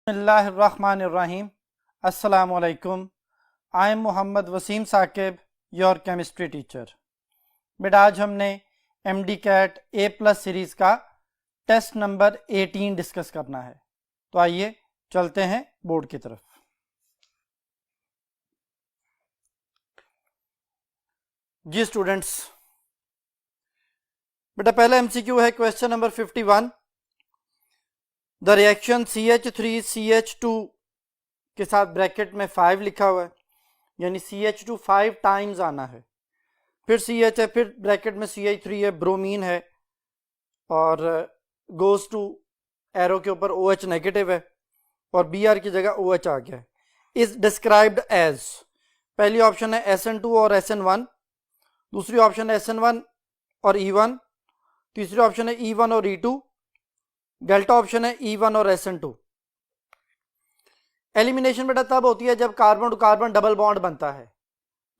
Bismillahirrahmanirrahim. Assalamu alaikum. I am Muhammad Wasim Saqib, your chemistry teacher. बेटा आज हमने MD-CAT A+ series का test number 18 discuss करना है, तो आइए चलते हैं बोर्ड की तरफ। जी स्टूडेंट्स, बेटा पहला MCQ है question number 51। The reaction CH3CH2 के साथ ब्रैकेट में 5 लिखा हुआ है, यानी CH2 5 टाइम्स आना है, फिर CH है, फिर ब्रैकेट में CH3 है, ब्रोमीन है, और गोज टू एरो के ऊपर OH नेगेटिव है और Br की जगह OH आ गया है। इज डिस्क्राइब्ड एज, पहली ऑप्शन है SN2 और SN1, दूसरी ऑप्शन है SN1 और E1, तीसरी ऑप्शन है E1 और E2, डेल्टा ऑप्शन है E1 और SN2। एलिमिनेशन बेटा तब होती है जब carbon to carbon double bond बनता है,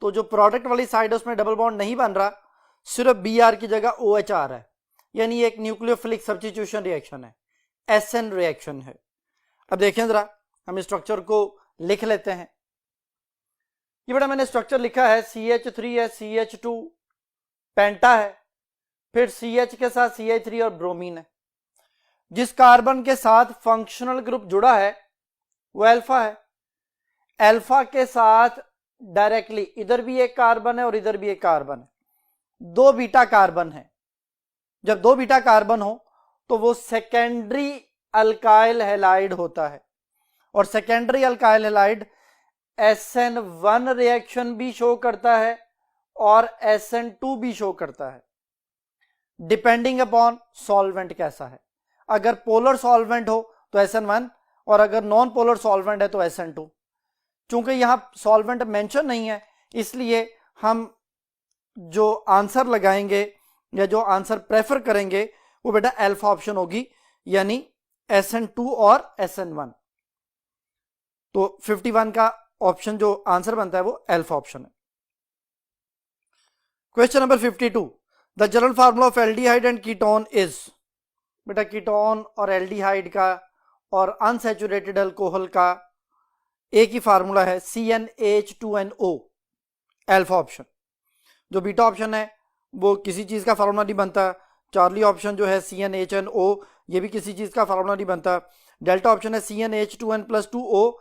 तो जो प्रोडक्ट वाली साइड है उसमें डबल बॉन्ड नहीं बन रहा, सिर्फ Br की जगह OH आ रहा है, यानी एक न्यूक्लियोफिलिक सब्स्टिट्यूशन रिएक्शन है, SN रिएक्शन है। अब देखें जरा, हम स्ट्रक्चर को लिख लेते हैं। ये बेटा मैंने स्ट्रक्चर लिखा है, CH3 है, CH2 पेंटा है, फिर CH के साथ CH3 और ब्रोमीन है। जिस कार्बन के साथ फंक्शनल ग्रुप जुड़ा है वो अल्फा है। अल्फा के साथ डायरेक्टली इधर भी एक कार्बन है और इधर भी एक कार्बन है, दो बीटा कार्बन है। जब दो बीटा कार्बन हो तो वो सेकेंडरी अल्काइल हैलाइड होता है, और secondary alkyl halide SN1 reaction भी शो करता है और SN2 भी शो करता है, डिपेंडिंग अपॉन सॉल्वेंट कैसा है। अगर पोलर सॉल्वेंट हो तो SN1, और अगर नॉन पोलर सॉल्वेंट है तो SN2। चूंकि यहां सॉल्वेंट मेंशन नहीं है, इसलिए हम जो आंसर लगाएंगे या जो आंसर प्रेफर करेंगे वो बेटा अल्फा ऑप्शन होगी, यानी SN2 और SN1। तो 51 का ऑप्शन जो आंसर बनता है वो अल्फा ऑप्शन है। Question number 52, the general formula of aldehyde and ketone is, बेटा कीटोन और एल्डिहाइड का और अनसैचुरेटेड अल्कोहल का एक ही फार्मूला है, CnH2nO, अल्फा ऑप्शन। जो बीटा ऑप्शन है वो किसी चीज का फार्मूला नहीं बनता। चार्ली ऑप्शन जो है CnHnO, ये भी किसी चीज का फार्मूला नहीं बनता। डेल्टा ऑप्शन है CnH2n+2O,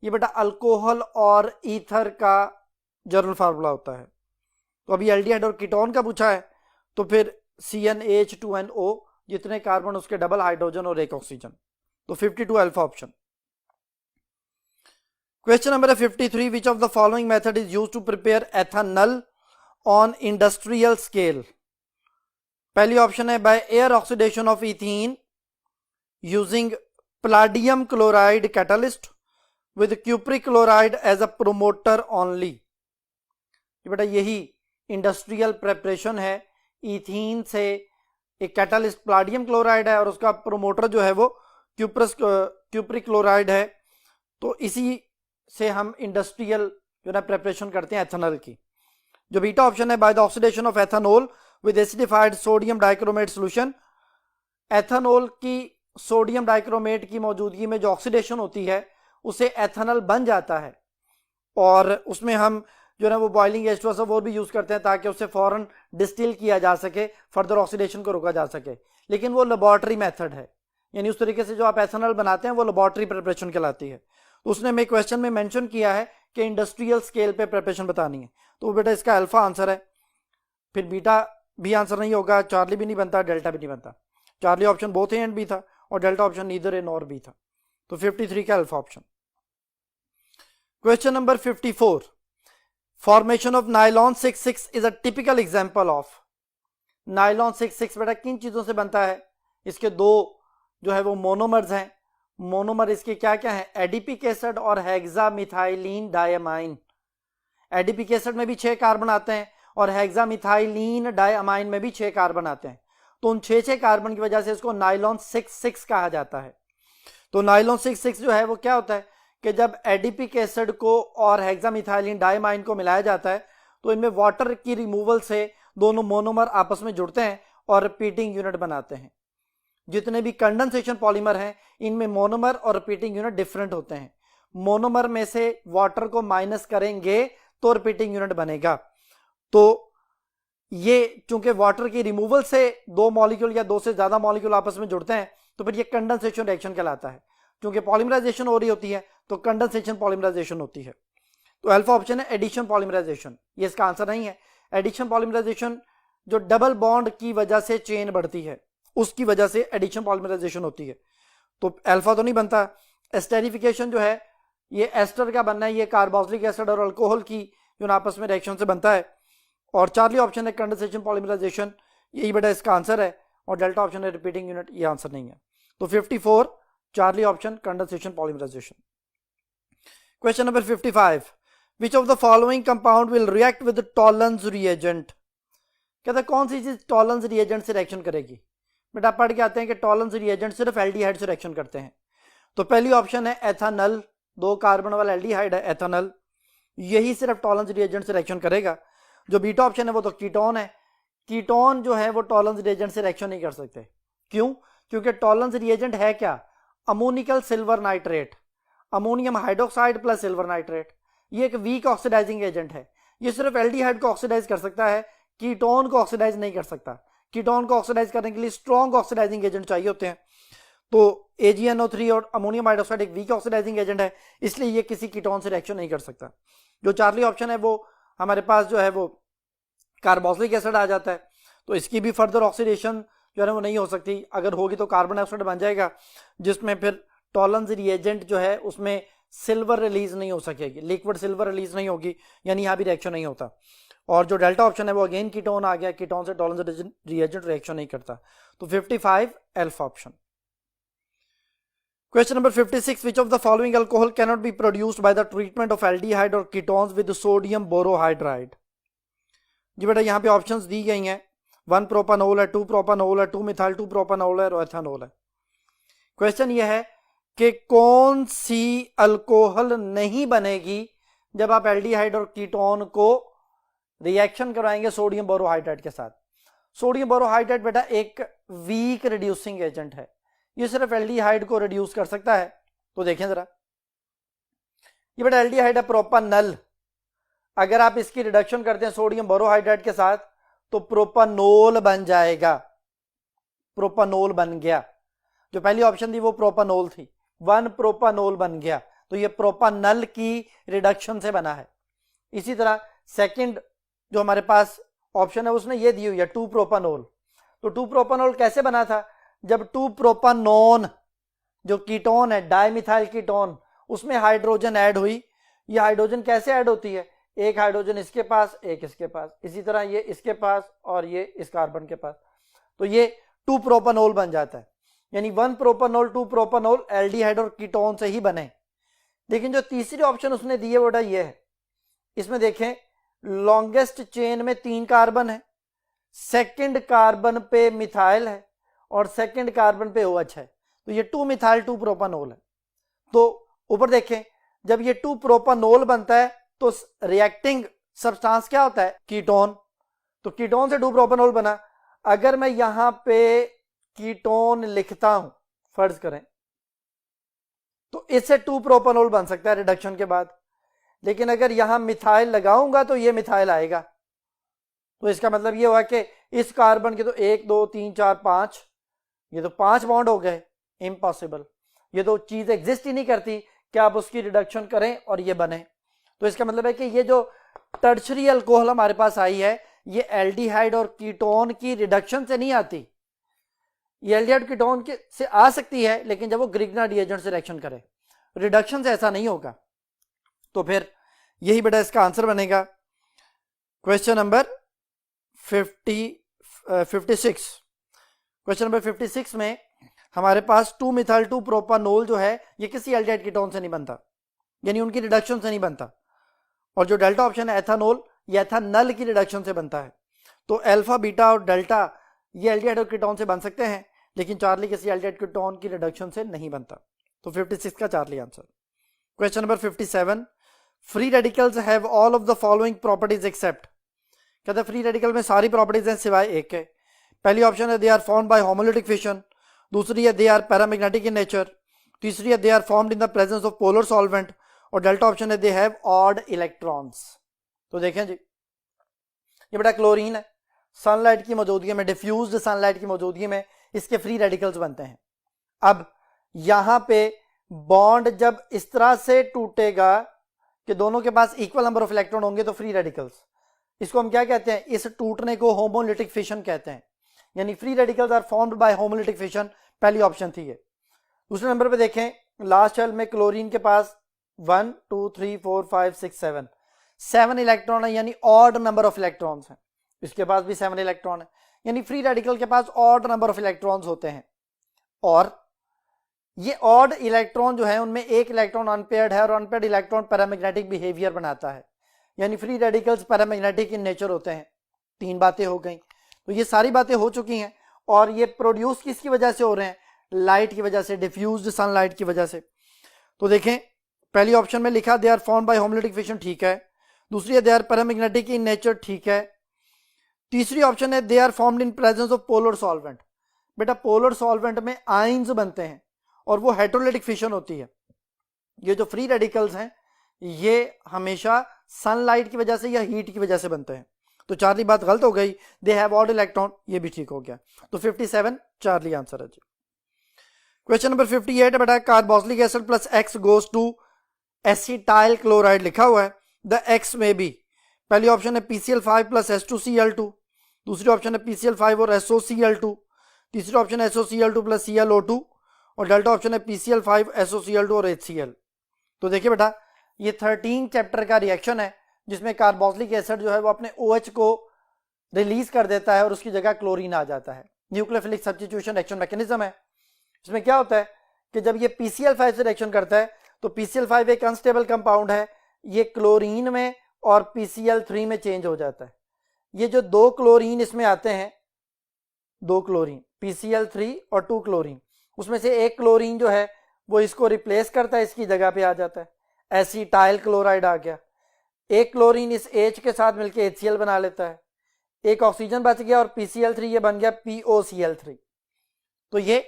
ये बेटा अल्कोहल और ईथर का जनरल फार्मूला होता है। तो अभी एल्डिहाइड और कीटोन का पूछा है, तो फिर CnH2nO, जितने कार्बन उसके डबल हाइड्रोजन और एक ऑक्सीजन, तो 52 alpha option. Question number 53, which of the following method is used to prepare ethanol on industrial scale. पहली ऑप्शन है by air oxidation of ethene using palladium chloride catalyst with cupric chloride as a promoter only. बेटा यही industrial preparation है, ethene से एक catalyst palladium chloride है और उसका प्रोमोटर जो है वो क्यूप्रिक क्लोराइड है, तो इसी से हम इंडस्ट्रियल जो है प्रेपरेशन करते हैं एथेनॉल की। जो बीटा ऑप्शन है by the oxidation of ethanol with acidified sodium dichromate solution, ethanol की सोडियम डाइक्रोमेट की मौजूदगी में जो ऑक्सीडेशन होती है उसे एथेनॉल बन जाता है, और उसमें हम जो है वो बॉइलिंग H2SO वो भी यूज करते हैं ताकि उसे फौरन डिस्टिल किया जा सके, फर्दर ऑक्सीडेशन को रोका जा सके। लेकिन वो लेबोरेटरी मेथड है, यानी उस तरीके से जो आप एथेनॉल बनाते हैं वो लेबोरेटरी प्रिपरेशन कहलाती है। तो उसने मेरे क्वेश्चन में मेंशन किया है कि इंडस्ट्रियल स्केल पे प्रिपरेशन बतानी है, तो बेटा इसका अल्फा आंसर है। फिर बीटा भी आंसर नहीं होगा, चार्ली भी नहीं बनता, डेल्टा भी नहीं बनता। Charlie option both A and B था और delta option neither A nor B था, तो 53 का alpha option. Question number 54, formation of nylon 6,6 is a typical example of. Nylon 6,6 बेटा किन चीजों से बनता है? इसके दो जो है वो मोनोमर्स हैं। मोनोमर इसके क्या क्या है? एडिपिक एसिड और हेक्सामिथाइलिन डायमाइन। एडिपिक एसिड में भी 6 कार्बन आते हैं और हेक्सामिथाइलिन डायमाइन में भी 6 कार्बन आते हैं, तो उन 6 कार्बन की वजह से इसको नाइलॉन 6,6 कहा जाता है। तो नाइलॉन 6,6 जो है वो क्या होता है कि जब एडिपिक एसिड को और हेक्सामिथाइलिन डायमाइन को मिलाया जाता है तो इनमें वाटर की रिमूवल से दोनों मोनोमर आपस में जुड़ते हैं और रिपीटिंग यूनिट बनाते हैं। जितने भी कंडेंसेशन पॉलीमर हैं इनमें मोनोमर और रिपीटिंग यूनिट डिफरेंट होते हैं। मोनोमर में से वाटर को माइनस करेंगे तो रिपीटिंग यूनिट बनेगा। तो ये चूंकि वाटर की रिमूवल से दो मॉलिक्यूल या दो से ज्यादा मॉलिक्यूल आपस में जुड़ते हैं तो फिर ये कंडेंसेशन रिएक्शन कहलाता है। क्योंकि पॉलीमराइजेशन हो रही होती है तो कंडेंसेशन पॉलीमराइजेशन होती है। तो अल्फा ऑप्शन है एडिशन पॉलीमराइजेशन, ये इसका आंसर नहीं है। एडिशन पॉलीमराइजेशन जो डबल बॉन्ड की वजह से चेन बढ़ती है उसकी वजह से एडिशन पॉलीमराइजेशन होती है। तो अल्फा तो नहीं बनता। एस्टेरिफिकेशन जो है ये एस्टर का बनना है, ये कार्बोक्सिलिक एसिड और अल्कोहल की जो आपस में रिएक्शन से बनता है। और चार्ली ऑप्शन है कंडेंसेशन पॉलीमराइजेशन, यही बेटा इसका आंसर है। और डेल्टा ऑप्शन है रिपीटिंग यूनिट, ये आंसर नहीं है। तो 54 Charlie option condensation polymerisation. Question number 55, which of the following compound will react with Tollens reagent. कहता है कौन सी चीज टॉलन्स रिएजेंट से रिएक्शन करेगी। बेटा पढ़ के आते हैं कि टॉलन्स रिएजेंट सिर्फ एल्डिहाइड से रिएक्शन करते हैं। तो पहली ऑप्शन है एथानल, 2 कार्बन वाला एल्डिहाइड है एथानल, यही सिर्फ टॉलन्स रिएजेंट से रिएक्शन करेगा। जो बीटा ऑप्शन है वो तो कीटोन है। कीटोन जो है वो टॉलन्स रिएजेंट से रिएक्शन नहीं कर सकते। क्यों? क्योंकि टॉलन्स रिएजेंट है क्या? Ammoniacal silver nitrate, ammonium hydroxide plus silver nitrate. ये एक वीक ऑक्सीडाइजिंग एजेंट है, ये सिर्फ एल्डिहाइड को ऑक्सीडाइज कर सकता है, कीटोन को ऑक्सीडाइज नहीं कर सकता। कीटोन को ऑक्सीडाइज करने के लिए स्ट्रॉन्ग ऑक्सीडाइजिंग एजेंट चाहिए होते हैं। तो AgNO3 और अमोनियम हाइड्रोक्साइड एक वीक ऑक्सीडाइजिंग एजेंट है, इसलिए ये किसी कीटोन से रिएक्शन नहीं कर सकता। जो चार्ली ऑप्शन है वो हमारे पास जो है वो कार्बोक्सिलिक एसिड आ जाता है, तो इसकी भी फर्दर ऑक्सीडेशन जो है वो नहीं हो सकती। अगर होगी तो कार्बन डाइऑक्साइड बन जाएगा, जिसमें फिर टॉलन्स रिएजेंट जो है उसमें सिल्वर रिलीज नहीं हो सकेगी, लिक्विड सिल्वर रिलीज नहीं होगी, यानी यहाँ भी रिएक्शन नहीं होता। और जो डेल्टा ऑप्शन है वो अगेन कीटोन आ गया, कीटोन से टॉलन्स रिएजेंट रिएक्शन नहीं करता। तो 55 alpha option. Question number 56, which of the following alcohol cannot be produced by the treatment of aldehyde और कीटोन्स विद सोडियम बोरोहाइड्राइड। जी बेटा यहाँ पे ऑप्शंस दी गई हैं, 1 प्रोपानोल है, 2 प्रोपानोल है, 2 मिथाइल 2 प्रोपानोल है और एथेनॉल है। क्वेश्चन ये है कि कौन सी अल्कोहल नहीं बनेगी जब आप एल्डिहाइड और कीटोन को रिएक्शन कराएंगे सोडियम बोरोहाइड्राइड के साथ। सोडियम बोरोहाइड्राइड बेटा एक वीक रिड्यूसिंग एजेंट है, ये सिर्फ एल्डिहाइड को रिड्यूस कर सकता है। तो देखें जरा, ये बेटा एल्डिहाइड है प्रोपानल, अगर आप इसकी रिडक्शन करते हैं सोडियम बोरोहाइड्राइड के साथ तो प्रोपानोल बन जाएगा, प्रोपानोल बन गया। जो पहली ऑप्शन थी वो प्रोपानोल थी, 1 प्रोपानोल बन गया, तो ये प्रोपानल की रिडक्शन से बना है। इसी तरह सेकंड जो हमारे पास ऑप्शन है उसने ये दी हुई है 2 प्रोपानोल। तो 2 प्रोपानोल कैसे बना था? जब 2 प्रोपानोन जो कीटोन है, डाइमिथाइल कीटोन, उसमें हाइड्रोजन ऐड हुई। ये हाइड्रोजन कैसे ऐड होती है? एक हाइड्रोजन इसके पास, एक इसके पास, इसी तरह ये इसके पास और ये इस कार्बन के पास, तो ये 2 प्रोपानोल बन जाता है। यानी 1 प्रोपानोल 2 प्रोपानोल एल्डिहाइड और कीटोन से ही बने। लेकिन जो तीसरी ऑप्शन उसने दी है बेटा ये है, इसमें देखें लॉन्गेस्ट चेन में 3 कार्बन है, सेकंड कार्बन पे मिथाइल है और सेकंड कार्बन पे OH है, तो ये 2 मिथाइल 2 प्रोपानोल है। तो ऊपर देखें जब ये 2 प्रोपानोल बनता है तो रिएक्टिंग सब्सटेंस क्या होता है? कीटोन। तो कीटोन से 2 प्रोपानोल बना। अगर मैं यहां पे कीटोन लिखता हूं फर्ज करें तो इससे 2 प्रोपानोल बन सकता है रिडक्शन के बाद, लेकिन अगर यहां मिथाइल लगाऊंगा तो ये मिथाइल आएगा। तो इसका मतलब ये हुआ कि इस कार्बन के तो 1 2 3 4 5, ये तो 5 बॉन्ड हो गए, इम्पॉसिबल। ये तो चीज एग्जिस्ट ही नहीं करती कि आप उसकी रिडक्शन करें और ये बने। तो इसका मतलब है कि ये जो टर्शरी अल्कोहल हमारे पास आई है ये एल्डिहाइड और कीटोन की रिडक्शन से नहीं आती। ये एल्डिहाइड कीटोन के से आ सकती है लेकिन जब वो ग्रिग्ना रिएजेंट से रिएक्शन करे, रिडक्शन से ऐसा नहीं होगा। तो फिर यही बेटा इसका आंसर बनेगा। Question number 56। क्वेश्चन नंबर 56 में हमारे पास 2 मिथाइल 2 प्रोपानोल जो है ये किसी एल्डिहाइड कीटोन से नहीं बनता, यानी उनकी रिडक्शन से नहीं बनता। और जो डेल्टा ऑप्शन है एथेनॉल, ये एथेनल की रिडक्शन से बनता है। तो अल्फा बीटा और डेल्टा ये एल्डिहाइड और कीटोन से बन सकते हैं, लेकिन चार्ली किसी एल्डिहाइड कीटोन की रिडक्शन से नहीं बनता। तो 56 का Charlie answer. Question number 57, free radicals have all of the following properties except. कहते हैं फ्री रेडिकल में सारी प्रॉपर्टीज हैं सिवाय एक के। पहली ऑप्शन है they are formed by homolytic fission, दूसरी है they are paramagnetic in nature, तीसरी है they are formed in the presence of polar solvent, और डेल्टा ऑप्शन है दे हैव ऑड इलेक्ट्रॉन्स। तो देखें जी, ये बेटा क्लोरीन है, सनलाइट की मौजूदगी में, डिफ्यूज्ड सनलाइट की मौजूदगी में इसके फ्री रेडिकल्स बनते हैं। अब यहां पे बॉन्ड जब इस तरह से टूटेगा कि दोनों के पास इक्वल नंबर ऑफ इलेक्ट्रॉन होंगे तो फ्री रेडिकल्स, इसको हम क्या कहते हैं, इस टूटने को होमोलिटिक फिशन कहते हैं, यानी free radicals are formed by homolytic fission. पहली ऑप्शन थी ये। दूसरे नंबर पे देखें, लास्ट शेल में क्लोरीन के पास 1 2 3 4 5 6 7 इलेक्ट्रॉन है, यानी ऑड नंबर ऑफ इलेक्ट्रॉन्स हैं। इसके पास भी 7 इलेक्ट्रॉन है, यानी फ्री रेडिकल के पास ऑड नंबर ऑफ इलेक्ट्रॉन्स होते हैं। और ये ऑड इलेक्ट्रॉन जो है उनमें एक इलेक्ट्रॉन अनपेयर्ड है, और अनपेयर्ड इलेक्ट्रॉन पैरामैग्नेटिक बिहेवियर बनाता है, यानी free radicals paramagnetic in nature होते हैं। 3 बातें हो गई। तो ये सारी बातें हो चुकी हैं, और ये प्रोड्यूस किसकी वजह से हो रहे हैं, लाइट की वजह से, डिफ्यूज्ड सनलाइट की वजह से। तो देखें, पहली ऑप्शन में लिखा they are formed by homolytic fission, ठीक है। दूसरी है they are paramagnetic in nature, ठीक है। तीसरी ऑप्शन है they are formed in presence of polar solvent. बेटा पोलर सॉल्वेंट में आयंस बनते हैं और वो हेटेरोलिटिक फिशन होती है। ये जो फ्री रेडिकल्स हैं ये हमेशा सनलाइट की वजह से या हीट की वजह से बनते हैं। तो चार्ली बात गलत हो गई, दे हैव ऑड इलेक्ट्रॉन, ये भी ठीक हो गया। तो 57 चार्ली आंसर है जी। क्वेश्चन नंबर 58 है बेटा, carboxylic acid plus X goes to acetyl chloride लिखा हुआ है, द एक्स में बी। पहली ऑप्शन है PCl5 प्लस H2Cl2, दूसरी ऑप्शन है PCl5 और SOCl2, तीसरी ऑप्शन है SOCl2 प्लस ClO2, और डेल्टा ऑप्शन है PCl5 SOCl2 और HCl। तो देखिए बेटा, ये 13 चैप्टर का रिएक्शन है जिसमें कार्बोक्सिलिक एसिड जो है वो अपने OH को रिलीज कर देता है और उसकी जगह क्लोरीन आ जाता है। न्यूक्लियोफिलिक सब्स्टिट्यूशन रिएक्शन मैकेनिज्म है। इसमें क्या होता है कि जब ये PCl5 से रिएक्शन करता है तो PCl5 एक अनस्टेबल कंपाउंड है, ये क्लोरीन में और PCl3 में चेंज हो जाता है। ये जो 2 क्लोरीन इसमें आते हैं, 2 क्लोरीन PCl3 और 2 क्लोरीन, उसमें से एक क्लोरीन जो है वो इसको रिप्लेस करता है, इसकी जगह पे आ जाता है, एसिटाइल क्लोराइड आ गया। एक क्लोरीन इस H के साथ मिलकर HCl बना लेता है, एक ऑक्सीजन बच गया और PCl3 ये बन गया POCl3। तो ये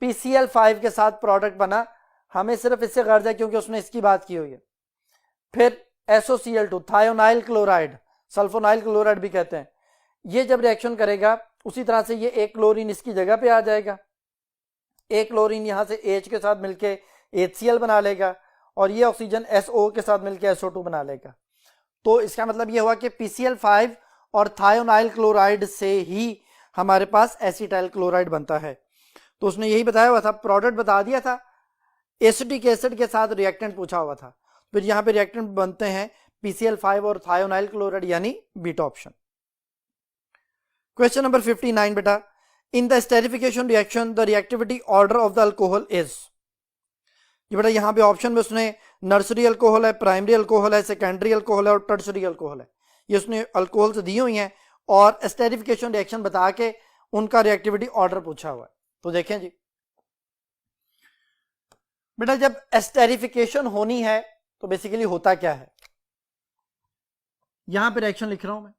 PCl5 के साथ प्रोडक्ट बना, हमें सिर्फ इससे गर्ज है क्योंकि उसने इसकी बात की हुई है। फिर SOCl2 thionyl chloride, sulfonyl chloride भी कहते हैं, ये जब रिएक्शन करेगा उसी तरह से ये एक क्लोरीन इसकी जगह पे आ जाएगा, एक क्लोरीन यहां से H के साथ मिलके HCl बना लेगा और ये ऑक्सीजन SO के साथ मिलके SO2 बना लेगा। तो इसका मतलब ये हुआ कि PCl5 और थायोनाइल क्लोराइड से ही हमारे पास एसिटाइल क्लोराइड बनता है। तो उसने यही बताया हुआ था, प्रोडक्ट बता दिया था, एसिटिक एसिड के साथ रिएक्टेंट पूछा हुआ था। फिर यहां पे रिएक्टेंट बनते हैं PCl5 और थायोनाइल क्लोराइड, यानी बीटा ऑप्शन। क्वेश्चन नंबर 59 बेटा, in the esterification reaction the reactivity order of the alcohol is. ये बेटा यहाँ पे ऑप्शन में उसने नर्सरी अल्कोहल है, प्राइमरी अल्कोहल है, सेकेंडरी अल्कोहल है और टर्शरी अल्कोहल है, ये उसने अल्कोहल से दी हुई हैं और esterification रिएक्शन बता के उनका रिएक्टिविटी ऑर्डर पूछा हुआ है। तो देखें जी बेटा, जब esterification होनी है तो बेसिकली होता क्या है, यहां पे रिएक्शन लिख रहा हूं मैं।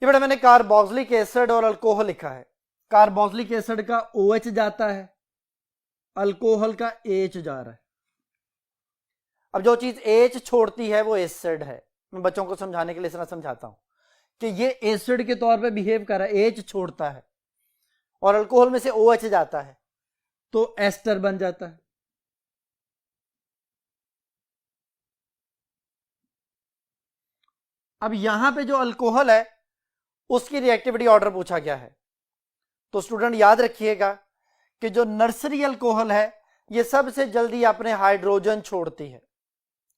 ये बेटा मैंने कार्बोक्सिलिक एसिड और अल्कोहल लिखा है। कार्बोक्सिलिक एसिड का OH जाता है, अल्कोहल का H जा रहा है। अब जो चीज H छोड़ती है वो एसिड है। मैं बच्चों को समझाने के लिए इतना समझाता हूं कि ये एसिड के तौर पे बिहेव कर रहा है, H छोड़ता है और अल्कोहल में से OH जाता है तो एस्टर बन जाता है। अब यहां पे जो अल्कोहल है उसकी रिएक्टिविटी ऑर्डर पूछा गया है। तो स्टूडेंट याद रखिएगा कि जो नर्सरी अल्कोहल है ये सबसे जल्दी अपने हाइड्रोजन छोड़ती है,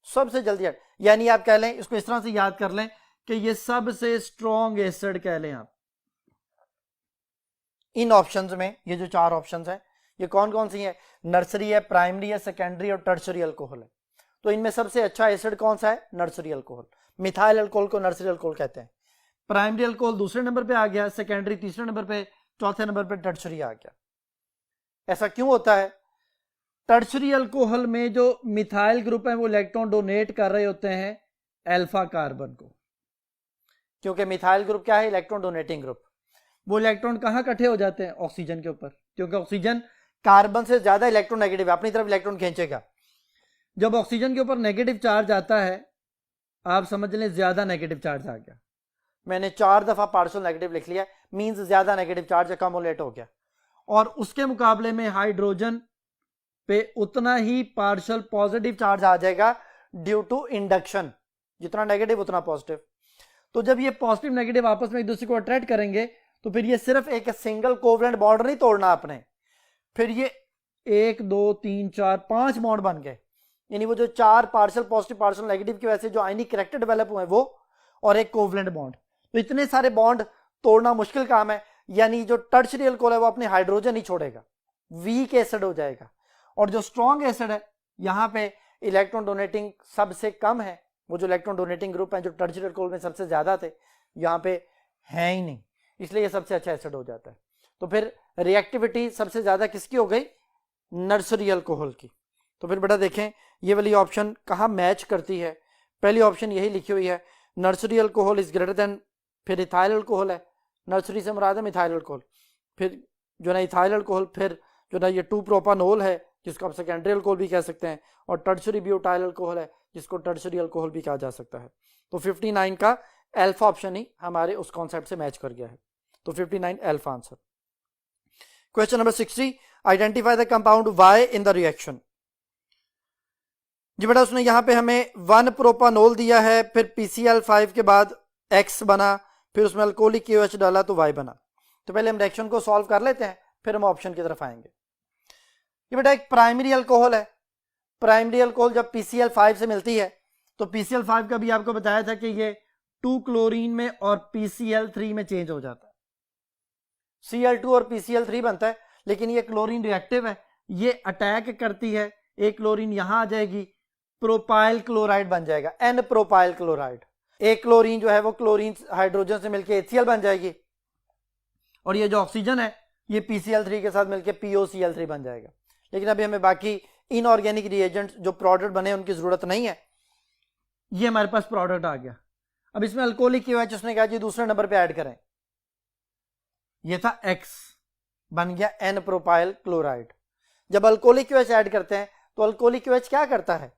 सबसे जल्दी। यानी आप कह लें, इसको इस तरह से याद कर लें कि ये सबसे स्ट्रॉन्ग एसिड कह लें आप। इन ऑप्शंस में ये जो 4 ऑप्शंस हैं ये कौन कौन सी हैं, नर्सरी है, प्राइमरी है, सेकेंडरी और टर्शरी अल्कोहल है। तो इनमें सबसे अच्छा एसिड कौन सा है, नर्सरी अल्कोहल। मिथाइल अल्कोहल को नर्सरी अल्कोहल कहते हैं। प्राइमरी अल्कोहल दूसरे नंबर पे आ गया, सेकेंडरी तीसरे नंबर पे, चौथे नंबर पे टर्शरी आ गया। ऐसा क्यों होता है टर्शरी अल्कोहल में जो मिथाइल ग्रुप है वो इलेक्ट्रॉन डोनेट कर रहे होते हैं अल्फा कार्बन को, क्योंकि मिथाइल ग्रुप क्या है, इलेक्ट्रॉन डोनेटिंग ग्रुप। वो इलेक्ट्रॉन कहां इकट्ठे हो जाते हैं, ऑक्सीजन के ऊपर, क्योंकि ऑक्सीजन कार्बन से ज्यादा इलेक्ट्रॉन नेगेटिव है, अपनी तरफ इलेक्ट्रॉन खींचेगा। जब ऑक्सीजन के ऊपर नेगेटिव चार्ज आता है, आप समझ लें ज्यादा नेगेटिव चार्ज आ गया, मैंने 4 दफा पार्शियल नेगेटिव लिख लिया, मींस ज्यादा नेगेटिव चार्ज अकोमोलेट हो गया, और उसके मुकाबले में हाइड्रोजन पे उतना ही पार्शियल पॉजिटिव चार्ज आ जाएगा ड्यू टू इंडक्शन, जितना नेगेटिव उतना पॉजिटिव। तो जब ये पॉजिटिव नेगेटिव आपस में एक दूसरे को अट्रैक्ट करेंगे, तो फिर ये सिर्फ एक सिंगल कोवलेंट बॉन्ड नहीं तोड़ना आपने, फिर ये 1 2 3 4 5 बॉन्ड बन गए, यानी वो जो 4 पार्शियल पॉजिटिव पार्शियल नेगेटिव की वजह से जो आयनिक कैरेक्टर डेवलप हुए वो, और एक कोवलेंट बॉन्ड। तो इतने सारे बॉन्ड तोड़ना मुश्किल काम है, यानी जो टर्शरी अल्कोहल है वो अपने हाइड्रोजन ही छोड़ेगा, वीक एसिड हो जाएगा। और जो स्ट्रॉन्ग एसिड है, यहां पे इलेक्ट्रॉन डोनेटिंग सबसे कम है, वो जो इलेक्ट्रॉन डोनेटिंग ग्रुप है जो टर्शरी अल्कोहल में सबसे ज्यादा थे, यहां पे है ही नहीं, इसलिए ये सबसे अच्छा एसिड हो जाता है। तो फिर रिएक्टिविटी सबसे ज्यादा किसकी हो गई, नर्सरी अल्कोहल की। तो फिर बेटा देखें ये वाली ऑप्शन कहां मैच करती है, पहली ऑप्शन यही लिखी हुई है, nursery alcohol is greater than, फिर इथाइल अल्कोहल है, नर्सरी से मुराद है मिथाइल अल्कोहल, फिर जो ना इथाइल अल्कोहल, फिर जो ना ये 2 प्रोपानोल है जिसको आप सेकेंडरी अल्कोहल भी कह सकते हैं, और टर्शरी ब्यूटाइल अल्कोहल है जिसको टर्शरी अल्कोहल भी कहा जा सकता है। तो 59 का अल्फा ऑप्शन ही हमारे उस कॉन्सेप्ट से मैच कर गया है, तो 59 alpha answer. Question number 60, identify the compound Y in the reaction. जी बेटा उसने यहां पे हमें 1 प्रोपानोल दिया है, फिर PCl5 के बाद X बना, फिर उसमें अल्कोहलिक KOH डाला तो Y बना। तो पहले हम रिएक्शन को सॉल्व कर लेते हैं, फिर हम ऑप्शन की तरफ आएंगे। ये बेटा एक प्राइमरी अल्कोहल है, प्राइमरी अल्कोहल जब PCl5 से मिलती है, तो PCl5 का भी आपको बताया था कि ये 2 क्लोरीन में और PCl3 में चेंज हो जाता है, Cl2 और PCl3 बनता है, लेकिन ये क्लोरीन रिएक्टिव है, ये अटैक करती है, एक क्लोरीन यहां आ जाएगी, प्रोपाइल क्लोराइड बन जाएगा, N प्रोपाइल क्लोराइड। एक क्लोरीन जो है वो क्लोरीन हाइड्रोजन से मिलकर HCl बन जाएगी, और ये जो ऑक्सीजन है ये PCl3 के साथ मिलकर POCl3 बन जाएगा। लेकिन अभी हमें बाकी इनऑर्गेनिक रिएजेंट जो प्रोडक्ट बने उनकी जरूरत नहीं है, ये हमारे पास प्रोडक्ट आ गया। अब इसमें अल्कोहलिक KOH उसने कहा जी दूसरे नंबर पे ऐड करें, ये था X, बन गया N प्रोपाइल क्लोराइड। जब अल्कोहलिक KOH ऐड करते हैं तो अल्कोहलिक KOH क्या करता है,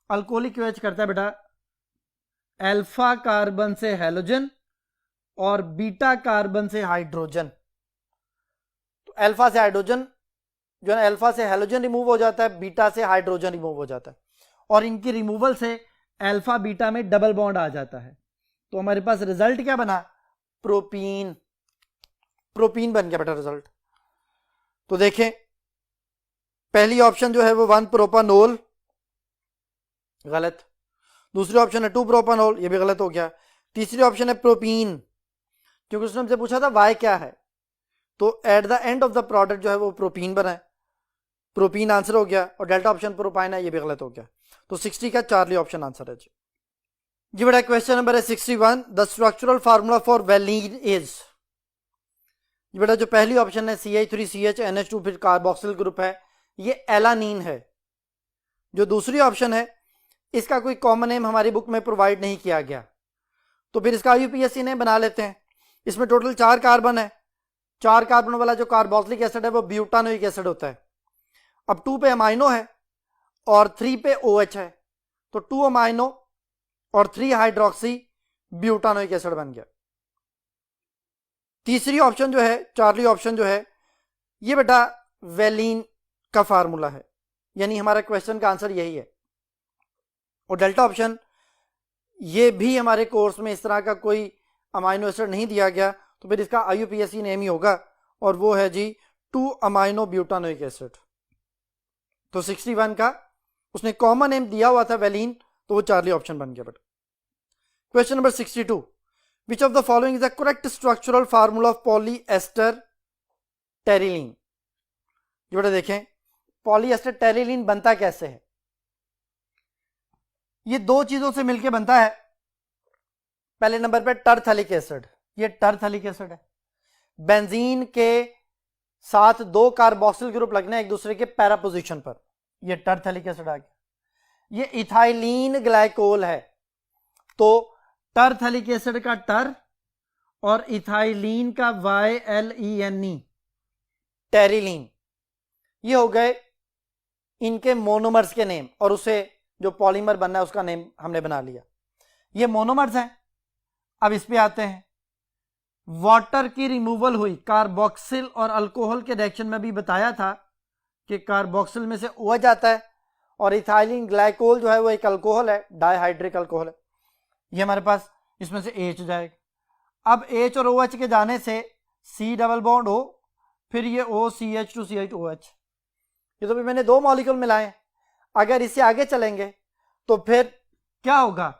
अल्कोहलिक KOH करता है बेटा अल्फा कार्बन से हैलोजन और बीटा कार्बन से हाइड्रोजन। तो अल्फा से हाइड्रोजन जो है, अल्फा से हैलोजन रिमूव हो जाता है, बीटा से हाइड्रोजन रिमूव हो जाता है, और इनकी रिमूवल से अल्फा बीटा में डबल बॉन्ड आ जाता है। तो हमारे पास रिजल्ट क्या बना, प्रोपीन, प्रोपीन बन गया बेटा रिजल्ट। तो देखें पहली ऑप्शन जो है वो 1 प्रोपानोल, गलत, दूसरी ऑप्शन है 2 प्रोपानोल, ये भी गलत हो गया, तीसरी ऑप्शन है प्रोपीन, क्योंकि उसने हमसे पूछा था वाई क्या है, तो at the end of the product जो है वो प्रोपीन बना है, प्रोपीन आंसर हो गया, और डेल्टा ऑप्शन प्रोपाइन है, ये भी गलत हो गया। तो 60 का चार्ली ऑप्शन आंसर है जी बेटा। क्वेश्चन नंबर है 61, the structural formula for valine is. जी बेटा जो पहली ऑप्शन है CH3CH NH2 फिर कार्बोक्सिल ग्रुप है, ये एलानीन है। जो दूसरी ऑप्शन है इसका कोई कॉमन नेम हमारी बुक में प्रोवाइड नहीं किया गया, तो फिर इसका IUPAC नेम बना लेते हैं। इसमें टोटल 4 कार्बन है, 4 कार्बन वाला जो कार्बोक्सिलिक एसिड है वो ब्यूटानोइक एसिड होता है। अब 2 पे अमाइनो है और 3 पे OH है, तो 2 अमाइनो और 3 हाइड्रोक्सी ब्यूटानोइक एसिड बन गया। तीसरी ऑप्शन जो है, चार्ली ऑप्शन जो है, ये बेटा वेलिन का फार्मूला है, यानी हमारा क्वेश्चन का आंसर यही है। और डेल्टा ऑप्शन, ये भी हमारे कोर्स में इस तरह का कोई अमाइनो एसिड नहीं दिया गया, तो फिर इसका IUPAC नेम ही होगा, और वो है जी 2 अमाइनो ब्यूटानोइक एसिड। तो 61 का उसने कॉमन नेम दिया हुआ था वेलिन, तो वो चार्ली ऑप्शन बन गया बेटा। Question number 62, which of the following is the correct structural formula of polyester terylene. ये बेटा देखें पॉलीएस्टर टेरिलीन बनता कैसे है, ये 2 चीजों से मिलकर बनता है। पहले नंबर पे टरथैलिक एसिड, ये टरथैलिक एसिड है, बेंजीन के साथ 2 कार्बोक्सिल ग्रुप लगने एक दूसरे के पैरा पोजीशन पर, ये टरथैलिक एसिड आ गया, ये इथाइलिन ग्लाइकोल है, तो टरथैलिक एसिड का टर और इथाइलिन का YLENE, टेरिलीन, ये हो गए इनके मोनोमर्स के नेम, और उसे जो पॉलीमर बनना है उसका नेम हमने बना लिया। ये मोनोमर्स हैं। अब इस पे आते हैं, वाटर की रिमूवल हुई कार्बोक्सिल और अल्कोहल के रिएक्शन में भी बताया था कि कार्बोक्सिल में से OH आता है और इथाइलिन ग्लाइकोल जो है वो एक अल्कोहल है, डाइहाइड्रिक अल्कोहल है। ये हमारे पास इसमें से H जाएगा। अब H और OH के जाने से C डबल बॉन्ड O, फिर ये OCH2CHOH, ये तो भी मैंने दो मॉलिक्यूल मिलाए। अगर इससे आगे चलेंगे तो फिर क्या होगा,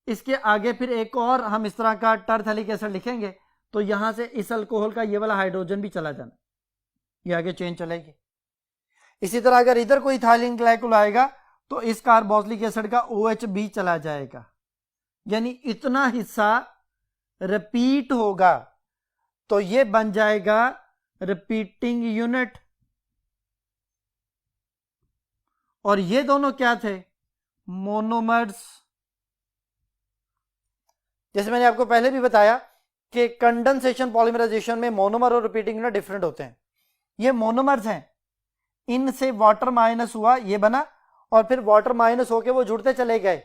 इसके आगे फिर एक और हम इस तरह का टरथैलिक एसिड लिखेंगे, तो यहां से इस अल्कोहल का ये वाला हाइड्रोजन भी चला जाना, ये आगे चेन चलेगी। इसी तरह अगर इधर कोई इथाइलिन ग्लाइकोल आएगा तो इस कार्बोक्सिलिक एसिड का OH भी चला जाएगा, यानी इतना हिस्सा रिपीट होगा, तो ये बन जाएगा रिपीटिंग यूनिट। और ये दोनों क्या थे, मोनोमर्स। जैसे मैंने आपको पहले भी बताया कि कंडेंसेशन पॉलीमराइजेशन में मोनोमर और रिपीटिंग यूनिट डिफरेंट होते हैं। ये मोनोमर्स हैं, इनसे वाटर माइनस हुआ, ये बना, और फिर वाटर माइनस होके वो जुड़ते चले गए,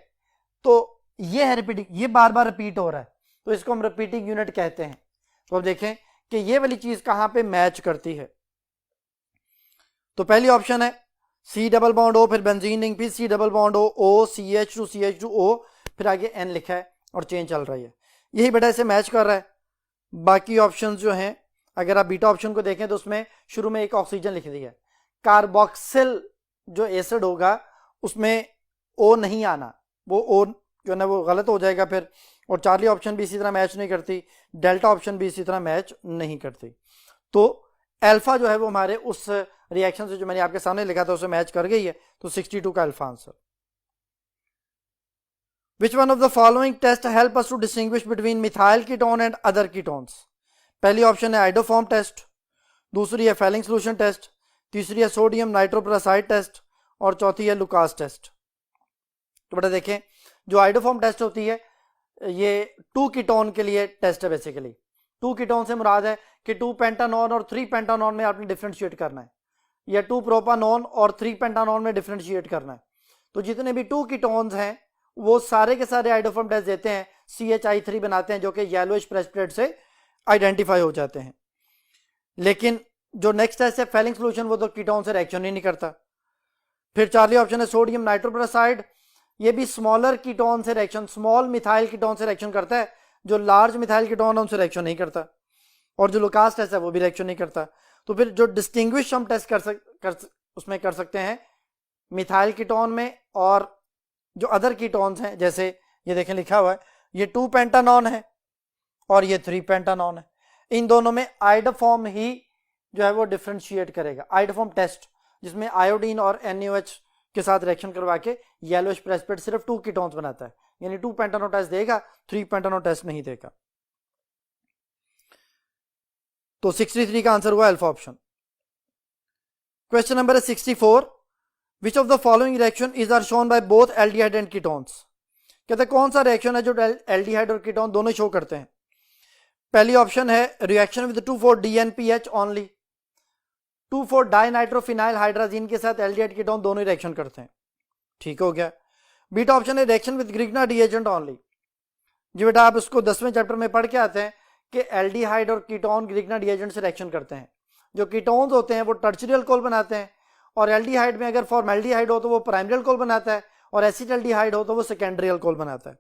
तो ये है रिपीटिंग, ये बार बार रिपीट हो रहा है, तो इसको हम रिपीटिंग यूनिट कहते हैं। तो अब देखें कि ये वाली चीज कहां पे मैच करती है। तो पहली ऑप्शन है C डबल बॉन्ड O, फिर बेंजीन रिंग, फिर C double bond O, CH2CH2O, फिर आगे N लिखा है और चेन चल रही है, यही बेटा इसे मैच कर रहा है। बाकी ऑप्शन जो हैं, अगर आप बीटा ऑप्शन को देखें तो उसमें शुरू में एक ऑक्सीजन लिख दिया है, कार्बोक्सिल जो एसिड होगा उसमें O नहीं आना, वो O जो है ना वो गलत हो जाएगा फिर। और चार्ली ऑप्शन भी इसी तरह मैच नहीं करती, डेल्टा ऑप्शन भी इसी तरह मैच नहीं करती। तो अल्फा जो है वो हमारे उस रिएक्शन से जो मैंने आपके सामने लिखा था उसे मैच कर गई है, तो 62 का alpha answer. Which one of the following test help us to distinguish between methyl ketone and other ketones? पहली ऑप्शन है आइडोफॉर्म टेस्ट, दूसरी है फेलिंग सोल्यूशन टेस्ट, तीसरी है सोडियम नाइट्रोपेरोक्साइड टेस्ट, और चौथी है लुकास टेस्ट। तो बेटा देखें, जो आइडोफॉर्म टेस्ट होती है ये 2 कीटोन के लिए टेस्ट है। बेसिकली 2 कीटोन से मुराद है कि 2 पेंटानॉन और 3 पेंटानॉन में आपने डिफ्रेंशिएट करना है, या 2 प्रोपानॉन और 3 पेंटानॉन में डिफ्रेंशिएट करना है। तो जितने भी 2 कीटोन्स हैं वो सारे के सारे आइडोफॉर्म टेस्ट देते हैं, CHI3 बनाते हैं, जो कि येलोइश प्रेसिपिटेट से आइडेंटिफाई हो जाते हैं। लेकिन जो नेक्स्ट टेस्ट है फेलिंग सोल्यूशन, वो तो कीटोन से रिएक्शन ही नहीं करता। फिर चार्ली ऑप्शन है सोडियम नाइट्रोपेरोक्साइड, ये भी स्मॉलर कीटोन से रिएक्शन, स्मॉल मिथाइल कीटोन से रिएक्शन करता है, जो लार्ज मिथाइल कीटोन है उनसे रिएक्शन नहीं करता। और जो लुकास टेस्ट है वो भी रिएक्शन नहीं करता। तो फिर जो डिस्टिंग्विश हम टेस्ट उसमें कर सकते हैं मिथाइल कीटोन में, और जो अदर कीटोन्स हैं, जैसे ये देखें लिखा हुआ है, ये 2 पेंटानॉन है और ये 3 पेंटानॉन है, इन दोनों में आइडोफॉर्म ही जो है वो डिफ्रेंशिएट करेगा। आइडोफॉर्म टेस्ट जिसमें आयोडीन और NaOH के साथ रिएक्शन करवा के येलोइश प्रेसिपिटेट सिर्फ 2 कीटोन्स बनाता है, यानी 2 पेंटानॉन टेस्ट देगा, 3 पेंटानॉन टेस्ट नहीं देगा। तो 63 का आंसर हुआ अल्फा ऑप्शन। क्वेश्चन नंबर है 64, which of the following reaction is are shown by both aldehyde and ketones. कहते हैं कौन सा रिएक्शन है जो एल्डिहाइड और कीटोन दोनों शो करते हैं। पहली ऑप्शन है रिएक्शन विद 2,4-DNPH ओनली, 2,4-डाइनाइट्रोफिनाइल हाइड्राजीन के साथ एल्डिहाइड कीटोन दोनों ही रिएक्शन करते हैं, ठीक हो गया। बीटा ऑप्शन है रिएक्शन विद ग्रिग्ना रिएजेंट ओनली। जी बेटा आप इसको 10वें चैप्टर में पढ़ के आते हैं कि एल्डिहाइड और कीटोन ग्रिग्ना रिएजेंट से रिएक्शन करते हैं। जो कीटोन्स होते हैं वो टर्शियरी अल्कोहल बनाते हैं, और एल्डिहाइड में अगर फॉर्मेल्डिहाइड हो तो वो प्राइमरी अल्कोहल बनाता है, और एसिटाल्डिहाइड हो तो वो सेकेंडरी अल्कोहल बनाता है।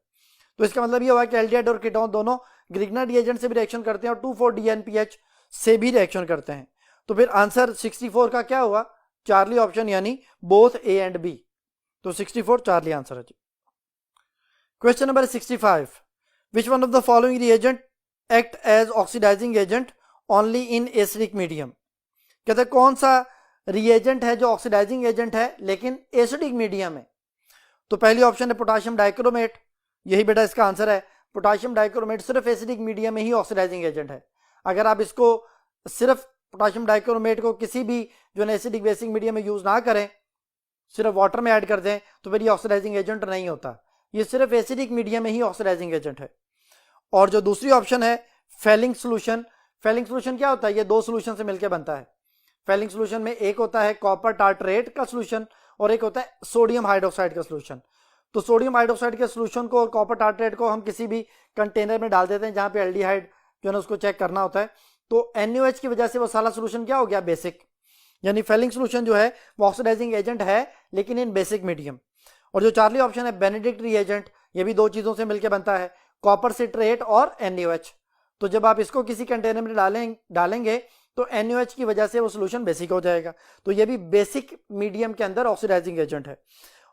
तो इसका मतलब ये हुआ कि एल्डिहाइड और कीटोन दोनों ग्रिग्ना रिएजेंट से भी रिएक्शन करते हैं और 2,4-DNPH से भी रिएक्शन करते हैं। तो फिर आंसर 64 का क्या हुआ, चार्ली ऑप्शन, यानी बोथ A एंड B। तो 64 चार्ली आंसर है जी। Question number 65, which one of the following reagent act as oxidizing agent only in acidic medium. कहते हैं कौन सा रिएजेंट है जो ऑक्सीडाइजिंग एजेंट है लेकिन एसिडिक मीडियम है। तो पहली ऑप्शन है पोटाशियम डाइक्रोमेट, यही बेटा इसका आंसर है। पोटाशियम डाइक्रोमेट सिर्फ एसिडिक मीडियम में ही ऑक्सीडाइजिंग एजेंट है। अगर आप इसको सिर्फ पोटाशियम डाइक्रोमेट को किसी भी जो है एसिडिक बेसिक मीडियम में यूज ना करें सिर्फ वाटर में ऐड कर दें तो फिर ये ऑक्सीडाइजिंग एजेंट नहीं होता, ये सिर्फ एसिडिक मीडियम में ही ऑक्सीडाइजिंग एजेंट है। और जो दूसरी ऑप्शन है फेलिंग सोल्यूशन, फेलिंग सोल्यूशन क्या होता है, ये दो सोल्यूशन से मिलकर बनता है। फेलिंग सोल्यूशन में एक होता है कॉपर टार्टरेट का सोल्यूशन और एक होता है सोडियम हाइड्रोक्साइड का सोल्यूशन। तो सोडियम हाइड्रोक्साइड के सोल्यूशन को और कॉपर टार्टरेट को हम किसी भी कंटेनर में डाल देते हैं जहां पे एल्डिहाइड जो है ना उसको चेक करना होता है, तो NaOH की वजह से वो सारा सोल्यूशन क्या हो गया, बेसिक। यानी फेलिंग सोल्यूशन जो है वो ऑक्सीडाइजिंग एजेंट है लेकिन इन बेसिक मीडियम। और जो चार्ली ऑप्शन है बेनेडिक्ट रिएजेंट, ये भी दो चीजों से मिलकर बनता है, कॉपर सिट्रेट और NaOH। तो जब आप इसको किसी कंटेनर में डालेंगे तो NaOH की वजह से वो सोल्यूशन बेसिक हो जाएगा, तो ये भी बेसिक मीडियम के अंदर ऑक्सीडाइजिंग एजेंट है।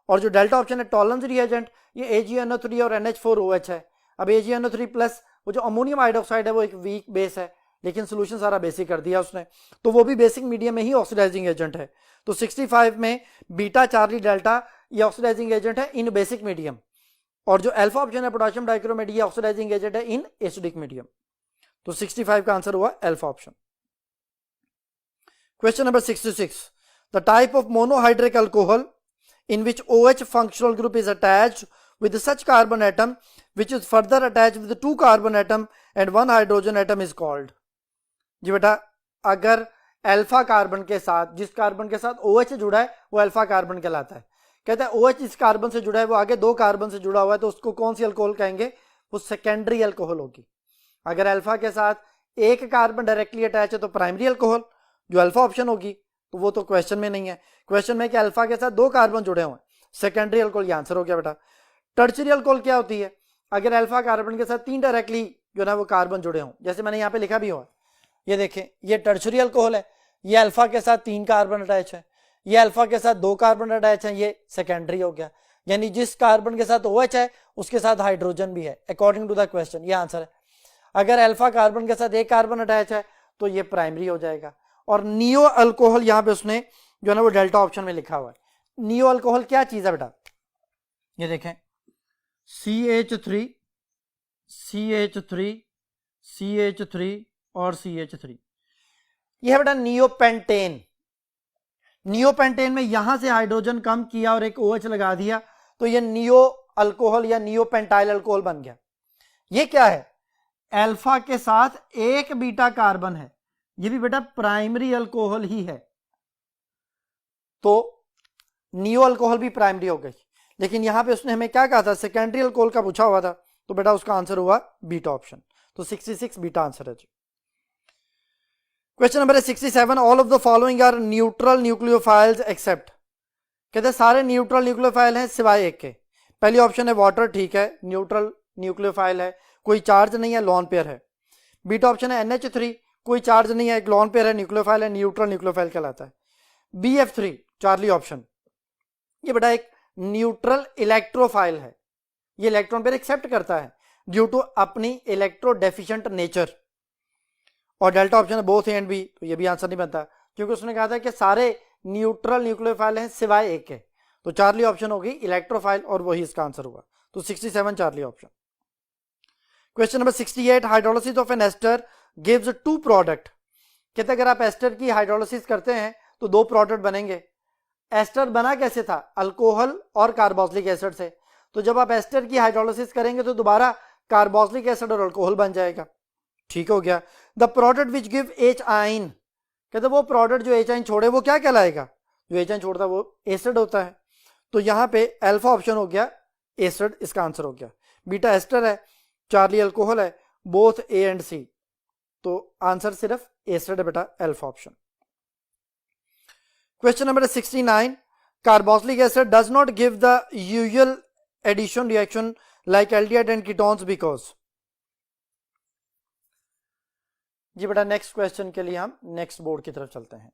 और जो डेल्टा ऑप्शन है टॉलरेंस रिएजेंट, ये AgNO3 और NH4OH है। अब AgNO3 प्लस वो जो अमोनियम हाइड्रोक्साइड है वो एक वीक बेस है लेकिन सोल्यूशन सारा बेसिक कर दिया उसने, तो वो भी बेसिक मीडियम में ही ऑक्सीडाइजिंग एजेंट है। तो 65 में बीटा चार्ली डेल्टा ये ऑक्सीडाइजिंग एजेंट है इन बेसिक मीडियम, और जो अल्फा ऑप्शन है पोटेशियम डाइक्रोमेट ये ऑक्सीडाइजिंग एजेंट है इन एसिडिक मीडियम। तो 65 का आंसर हुआ alpha option. Question number 66, the type of monohydric alcohol in which OH functional group is attached with such carbon atom which is further attached with 2 carbon atom and 1 hydrogen atom is called। जी बेटा, अगर alpha carbon के साथ, जिस carbon के साथ OH जुड़ा है वो अल्फा कार्बन कहलाता है। कहता है OH इस कार्बन से जुड़ा है, वो आगे 2 कार्बन से जुड़ा हुआ है, तो उसको कौन सी अल्कोहल कहेंगे, वो सेकेंडरी अल्कोहल होगी। अगर अल्फा के साथ एक कार्बन डायरेक्टली अटैच है तो प्राइमरी अल्कोहल, जो अल्फा ऑप्शन होगी, तो वो तो क्वेश्चन में नहीं है। क्वेश्चन में कि अल्फा के साथ 2 कार्बन जुड़े हुए, सेकेंडरी अल्कोहल, ये आंसर हो गया बेटा। टर्शियरी अल्कोहल क्या होती है, अगर अल्फा कार्बन के साथ 3 डायरेक्टली जो ना वो कार्बन जुड़े हों, जैसे मैंने यहाँ पे लिखा भी हुआ, ये देखें, ये टर्शियरी अल्कोहल है, ये अल्फा के साथ 3 कार्बन अटैच है, ये अल्फा के साथ 2 कार्बन अटैच है, ये सेकेंडरी हो गया। यानी जिस कार्बन के साथ OH है उसके साथ हाइड्रोजन भी है, अकॉर्डिंग टू द क्वेश्चन, ये आंसर है। अगर अल्फा कार्बन के साथ 1 कार्बन अटैच है तो ये प्राइमरी हो जाएगा। और नियो अल्कोहल यहाँ पे उसने जो है ना वो डेल्टा ऑप्शन में लिखा हुआ है। नियो अल्कोहल क्या चीज है बेटा, ये देखें, CH3 CH3 CH3 और CH3, ये है बेटा नियोपेंटेन। नियोपेंटेन में यहां से हाइड्रोजन कम किया और एक OH लगा दिया, तो ये नियो अल्कोहल या नियोपेंटाइल अल्कोहल बन गया। ये क्या है, अल्फा के साथ एक बीटा कार्बन है, ये भी बेटा प्राइमरी अल्कोहल ही है, तो नियो अल्कोहल भी प्राइमरी हो गई। लेकिन यहां पे उसने हमें क्या कहा था, सेकेंडरी अल्कोहल का पूछा हुआ था, तो बेटा उसका आंसर हुआ बीटा ऑप्शन। तो 66 बीटा आंसर है जी। Question number 67, all of the following are neutral nucleophiles except. कहते हैं सारे न्यूट्रल न्यूक्लियोफाइल हैं सिवाय एक के। पहली ऑप्शन है वाटर, ठीक है, न्यूट्रल न्यूक्लियोफाइल है, कोई चार्ज नहीं है, लॉन पेयर है। बीटा ऑप्शन है NH3, कोई चार्ज नहीं है, एक लॉन पेयर है, न्यूक्लियोफाइल है, न्यूट्रल न्यूक्लियोफाइल कहलाता है। BF3 चार्ली ऑप्शन, ये बेटा एक न्यूट्रल इलेक्ट्रोफाइल है, ये इलेक्ट्रॉन पेयर एक्सेप्ट करता है ड्यू टू अपनी इलेक्ट्रो डेफिशिएंट नेचर। और डेल्टा ऑप्शन है बोथ ए एंड बी, तो ये भी आंसर नहीं बनता क्योंकि उसने कहा था कि सारे न्यूट्रल न्यूक्लियोफाइल हैं सिवाय एक के, तो चार्ली ऑप्शन होगी इलेक्ट्रोफाइल और वही इसका आंसर हुआ। तो 67 Charlie option. Question number 68, hydrolysis of an ester gives 2 product. कहते अगर आप एस्टर की हाइड्रोलिसिस करते हैं तो 2 प्रोडक्ट बनेंगे। एस्टर बना कैसे था, अल्कोहल और कार्बोक्सिलिक एसिड से, तो जब आप एस्टर की हाइड्रोलिसिस करेंगे तो दोबारा कार्बोक्सिलिक एसिड और अल्कोहल बन जाएगा, ठीक हो गया। The product which give H आइन, कहते वो प्रोडक्ट जो H आइन छोड़े वो क्या कहलाएगा, जो H आइन छोड़ता है वो एसिड होता है। तो यहां पे अल्फा ऑप्शन हो गया एसिड, इसका आंसर हो गया। बीटा एस्टर है, चार्ली अल्कोहल है, बोथ A एंड C, तो आंसर सिर्फ एसिड है बेटा, alpha option. Question number 69, carboxylic acid does not give the usual addition reaction like aldehyde and ketones because. जी बेटा नेक्स्ट क्वेश्चन के लिए हम नेक्स्ट बोर्ड की तरफ चलते हैं।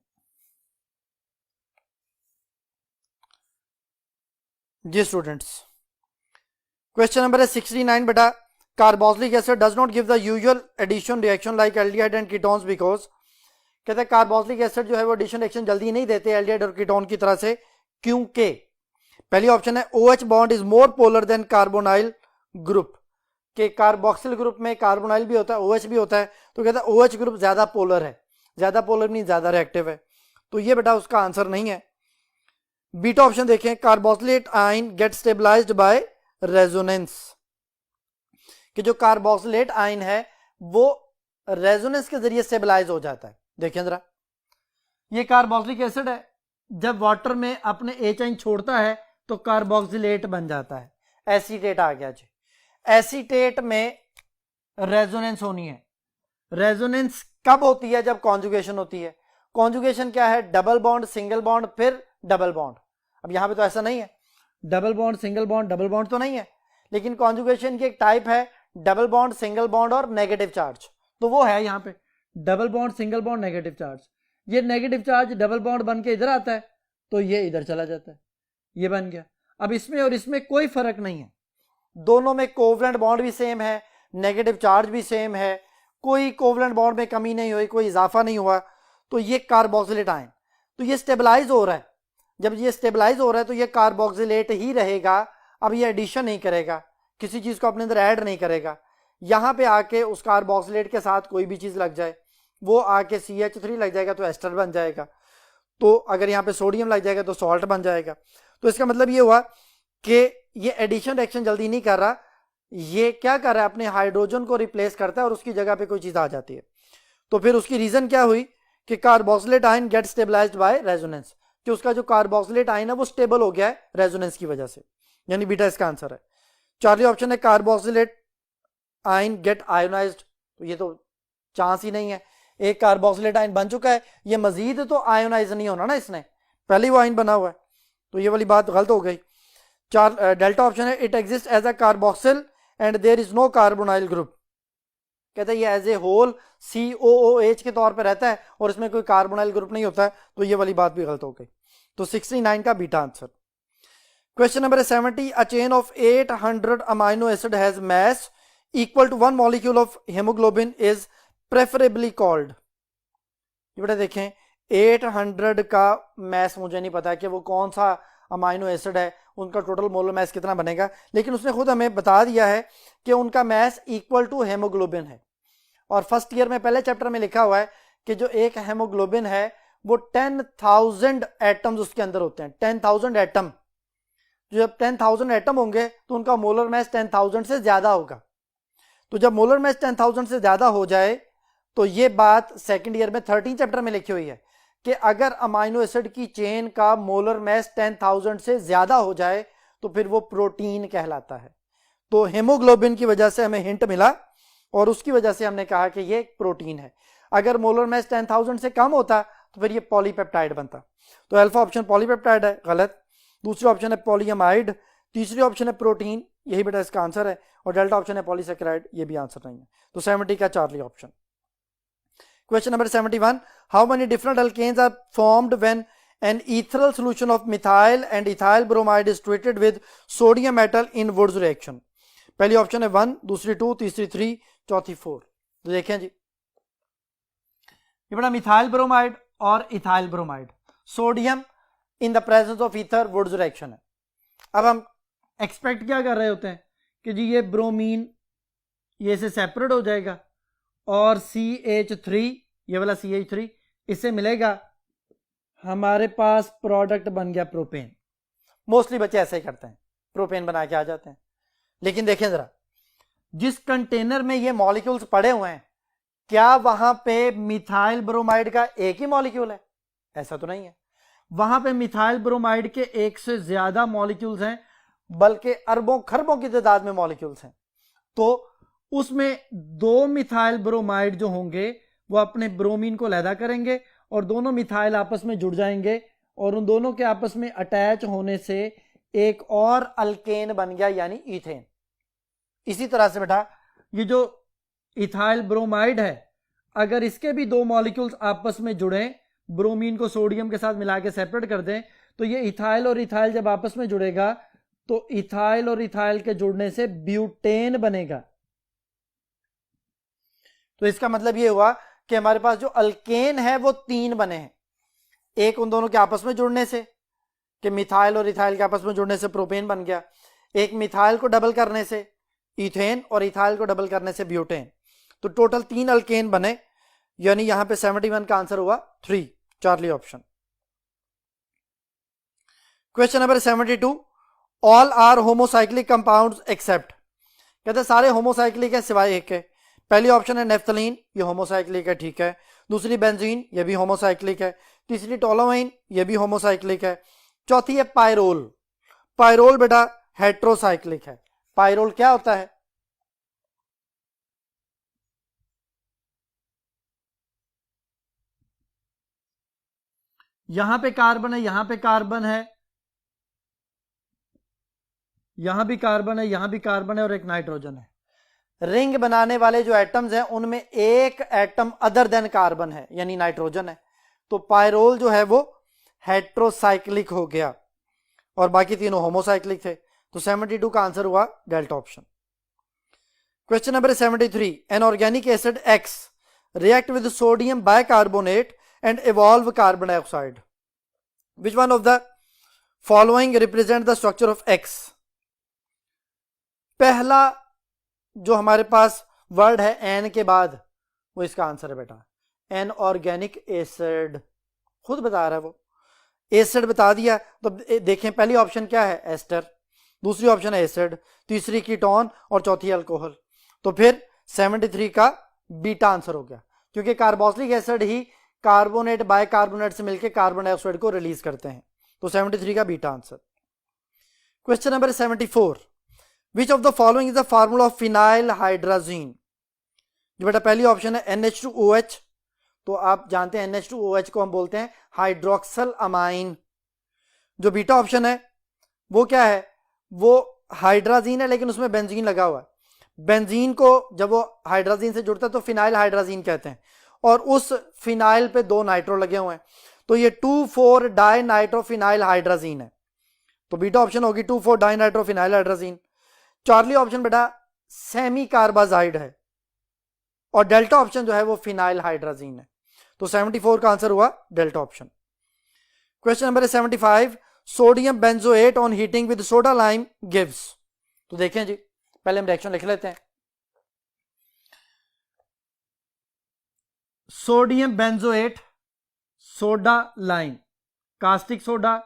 जी स्टूडेंट्स, क्वेश्चन नंबर है 69 बेटा, carboxylic acid does not give the usual addition reaction like aldehyde and ketones because. कहते हैं कार्बोक्सिलिक एसिड जो है वो एडिशन रिएक्शन जल्दी नहीं देते एल्डिहाइड और कीटोन की तरह से, क्योंकि पहली ऑप्शन है OH bond is more polar than carbonyl group, के कार्बोक्सिल ग्रुप में कार्बोनाइल भी होता है, OH भी होता है, तो कहता है OH ग्रुप ज्यादा पोलर है, ज्यादा पोलर नहीं ज्यादा रिएक्टिव है, तो ये बेटा उसका आंसर नहीं है। बीटा ऑप्शन देखें, carboxylate ion get stabilized by resonance, कि जो कार्बोक्सिलेट आयन है वो रेजोनेंस के जरिए स्टेबलाइज हो जाता है। देखिए जरा, ये कार्बोक्सिलिक एसिड है, जब वाटर में अपने एच आयन छोड़ता है तो कार्बोक्सिलेट बन जाता है, एसीटेट आ गया जी। एसीटेट में रेजोनेंस होनी है। रेजोनेंस कब होती है? जब कॉन्जुगेशन होती है। कॉन्जुगेशन क्या है? डबल बॉन्ड सिंगल बॉन्ड फिर डबल बॉन्ड। अब यहां पे तो ऐसा नहीं है, double bond single bond double bond तो नहीं है, लेकिन कॉन्जुगेशन की एक टाइप है डबल बॉन्ड सिंगल बॉन्ड और नेगेटिव चार्ज, तो वो है यहां पे double bond single bond negative charge. ये नेगेटिव चार्ज डबल बॉन्ड बन के इधर आता है तो ये इधर चला जाता है, ये बन गया। अब इसमें और इसमें कोई फर्क नहीं है, दोनों में कोवलेंट बॉन्ड भी सेम है, नेगेटिव चार्ज भी सेम है, कोई कोवलेंट बॉन्ड में कमी नहीं हुई, कोई इजाफा नहीं हुआ। तो ये कार्बोक्सिलेट आयन, तो ये स्टेबलाइज हो रहा है। जब ये स्टेबलाइज हो रहा है तो ये कार्बोक्सिलेट ही रहेगा, अब ये एडिशन नहीं करेगा, किसी चीज को अपने अंदर ऐड नहीं करेगा। यहां पे आके उस कार्बोक्सिलेट के साथ कोई भी चीज लग जाए, वो आके CH3 लग जाएगा तो एस्टर बन जाएगा, तो अगर यहाँ पे सोडियम लग जाएगा तो सॉल्ट बन जाएगा। तो इसका मतलब ये हुआ कि ये एडिशन रिएक्शन जल्दी नहीं कर रहा, ये क्या कर रहा है? अपने हाइड्रोजन को रिप्लेस करता है और उसकी जगह पे कोई चीज आ जाती है। तो फिर उसकी रीजन क्या हुई कि carboxylate ion get stabilized by resonance, कि उसका जो कार्बोक्सिलेट आयन है वो स्टेबल हो गया है रेजोनेंस की वजह से, यानी बीटा इसका आंसर है। चार्ली ऑप्शन है कार्बोक्सिलेट आयन गेट आयोनाइज्ड, तो ये तो चांस ही नहीं है, एक कार्बोक्सिलेट आयन बन चुका है, ये मजीद तो आयोनाइज नहीं होना ना, इसने पहले ही वो आयन बना हुआ है, तो ये वाली बात गलत हो गई। डेल्टा ऑप्शन है it exist as a carboxyl and there is no carbonyl group, कहते हैं ये एज ए होल COOH के तौर पे रहता है और इसमें कोई कार्बोनाइल ग्रुप नहीं होता है, तो ये वाली बात भी गलत हो गई। तो 69 का beta answer. Question number 70, a chain of 800 amino acid has mass equal to 1 molecule of haemoglobin is preferably called. ये बेटा देखें, 800 का मास मुझे नहीं पता कि वो कौन सा अमाइनो एसिड है, उनका टोटल मोलर मास कितना बनेगा, लेकिन उसने खुद हमें बता दिया है कि उनका मास इक्वल टू हेमोग्लोबिन है। और फर्स्ट ईयर में पहले चैप्टर में लिखा हुआ है कि जो एक हेमोग्लोबिन है वो 10,000 एटम्स उसके अंदर होते हैं, 10,000 एटम। जब 10,000 एटम होंगे तो उनका मोलर मास 10,000 से ज्यादा होगा। तो जब मोलर मास 10,000 से ज्यादा हो जाए तो ये बात सेकंड ईयर में 13 चैप्टर में लिखी हुई है कि अगर अमाइनो एसिड की चेन का मोलर मास 10,000 से ज्यादा हो जाए तो फिर वो प्रोटीन कहलाता है। तो हेमोग्लोबिन की वजह से हमें हिंट मिला और उसकी वजह से हमने कहा कि ये एक प्रोटीन है। अगर मोलर मास 10,000 से कम होता तो फिर ये पॉलीपेप्टाइड बनता। तो अल्फा ऑप्शन पॉलीपेप्टाइड है, गलत। दूसरी ऑप्शन है पॉलीएमाइड, तीसरी ऑप्शन है प्रोटीन, यही बेटा इसका आंसर है। और डेल्टा ऑप्शन है पॉलीसेकेराइड, ये भी आंसर नहीं है। तो 70 का Charlie option. Question number 71, how many different alkenes are formed when an ethereal solution of methyl and ethyl bromide is treated with sodium metal in Wurtz reaction। पहली option है 1, दूसरी 2, तीसरी 3, चौथी 4। तो देखें जी, ये बड़ा मिथाइल ब्रोमाइड और ethyl bromide, sodium in the presence of ether, Wurtz reaction है। अब हम एक्सपेक्ट क्या कर रहे होते हैं कि जी ये ब्रोमीन ये से सेपरेट हो जाएगा और CH3, ये वाला CH3 इससे मिलेगा, हमारे पास प्रोडक्ट बन गया प्रोपेन। मोस्टली बच्चे ऐसे ही करते हैं, प्रोपेन बना के आ जाते हैं। लेकिन देखें जरा, जिस कंटेनर में ये मॉलिक्यूल्स पड़े हुए हैं क्या वहां पे मिथाइल ब्रोमाइड का एक ही मॉलिक्यूल है? ऐसा तो नहीं है, वहां पे मिथाइल ब्रोमाइड के एक से ज्यादा मॉलिक्यूल्स हैं, बल्कि अरबों खरबों की तादाद में मॉलिक्यूल्स हैं। तो उसमें 2 मिथाइल ब्रोमाइड जो होंगे वो अपने ब्रोमीन को लैदा करेंगे और दोनों मिथाइल आपस में जुड़ जाएंगे और उन दोनों के आपस में अटैच होने से एक और अल्केन बन गया, यानी ईथेन। इसी तरह से बेटा ये जो इथाइल ब्रोमाइड है, अगर इसके भी 2 मॉलिक्यूल्स आपस में जुड़े, ब्रोमीन को सोडियम के साथ मिला के सेपरेट कर दें, तो ये इथाइल और इथाइल जब आपस में जुड़ेगा तो इथाइल और इथाइल के जुड़ने से ब्यूटेन बनेगा। तो इसका मतलब ये हुआ कि हमारे पास जो अल्केन है वो 3 बने हैं, एक उन दोनों के आपस में जुड़ने से कि मिथाइल और इथाइल के आपस में जुड़ने से प्रोपेन बन गया, एक मिथाइल को डबल करने से इथेन और इथाइल को डबल करने से ब्यूटेन। तो टोटल 3 अल्केन बने, यानी यहां पे 71 का आंसर हुआ 3, Charlie option. Question number 72, all are homocyclic compounds except, कहते हैं सारे होमोसाइक्लिक है सिवाय एक के। पहली ऑप्शन है नेफ्थलीन, ये होमोसाइक्लिक है, ठीक है। दूसरी बेंजीन, ये भी होमोसाइक्लिक है। तीसरी टोलोमाइन, ये भी होमोसाइक्लिक है। चौथी है पायरोल, पायरोल बेटा हेट्रोसाइक्लिक है। पायरोल क्या होता है? यहां पे कार्बन है, यहां पे कार्बन है, यहां भी कार्बन है, यहां भी कार्बन है और एक नाइट्रोजन है। रिंग बनाने वाले जो एटम्स हैं उनमें एक एटम अदर देन कार्बन है, यानी नाइट्रोजन है। तो पायरोल जो है वो हेट्रोसाइक्लिक हो गया और बाकी तीनों होमोसाइक्लिक थे। तो 72 का आंसर हुआ delta option. Question number 73, an organic acid X react with sodium bicarbonate and evolve carbon dioxide. Which one of the following represent the structure of X? पहला जो हमारे पास वर्ड है एन के बाद वो इसका आंसर है बेटा एन ऑर्गेनिक एसिड, खुद बता रहा है वो, एसिड बता दिया। तो देखें पहली ऑप्शन क्या है? एस्टर, दूसरी ऑप्शन है एसिड, तीसरी कीटोन और चौथी अल्कोहल। तो फिर 73 का बीटा आंसर हो गया, क्योंकि कार्बोक्सिलिक एसिड ही कार्बोनेट बाइकार्बोनेट से मिलकर कार्बन डाइऑक्साइड को रिलीज करते हैं। तो 73 का beta answer. Question number 74, which of the following is the formula of phenyl hydrazine? जो बेटा पहली ऑप्शन है NH2OH, तो आप जानते हैं NH2OH को हम बोलते हैं हाइड्रोक्सल अमाइन। जो बीटा ऑप्शन है वो क्या है? वो हाइड्राजीन है लेकिन उसमें बेंजीन लगा हुआ है। बेंजीन को जब वो हाइड्राजीन से जुड़ता है तो फिनाइल हाइड्राजीन कहते हैं, और उस फिनाइल पे 2 नाइट्रो लगे हुए हैं, तो ये 2,4 डाई नाइट्रोफिनाइल हाइड्राजीन है। तो बीटा ऑप्शन होगी 2,4 di nitrophenyl hydrazine. Charlie option बेटा सेमी कार्बाजाइड है और डेल्टा ऑप्शन जो है वो फिनाइल हाइड्राजीन है। तो 74 का आंसर हुआ delta option. Question number 75, sodium benzoate on heating with soda lime gives. तो देखें जी, पहले हम रिएक्शन लिख लेते हैं। Sodium benzoate, soda lime, caustic soda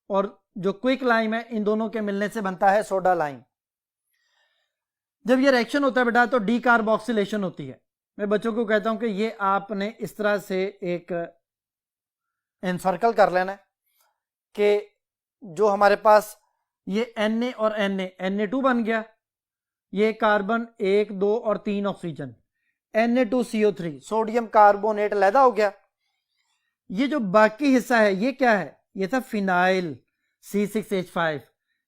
और जो क्विक लाइम है, इन दोनों के मिलने से बनता है सोडा लाइम। जब ये रिएक्शन होता है बेटा तो डीकार्बोक्सिलेशन होती है। मैं बच्चों को कहता हूं कि ये आपने इस तरह से एक एनसर्कल कर लेना है कि जो हमारे पास ये Na और Na2 बन गया, ये कार्बन 1, 2 और 3 ऑक्सीजन, Na2CO3 सोडियम कार्बोनेट अलहदा हो गया। ये जो बाकी हिस्सा है ये क्या है? ये था फिनाइल C6H5,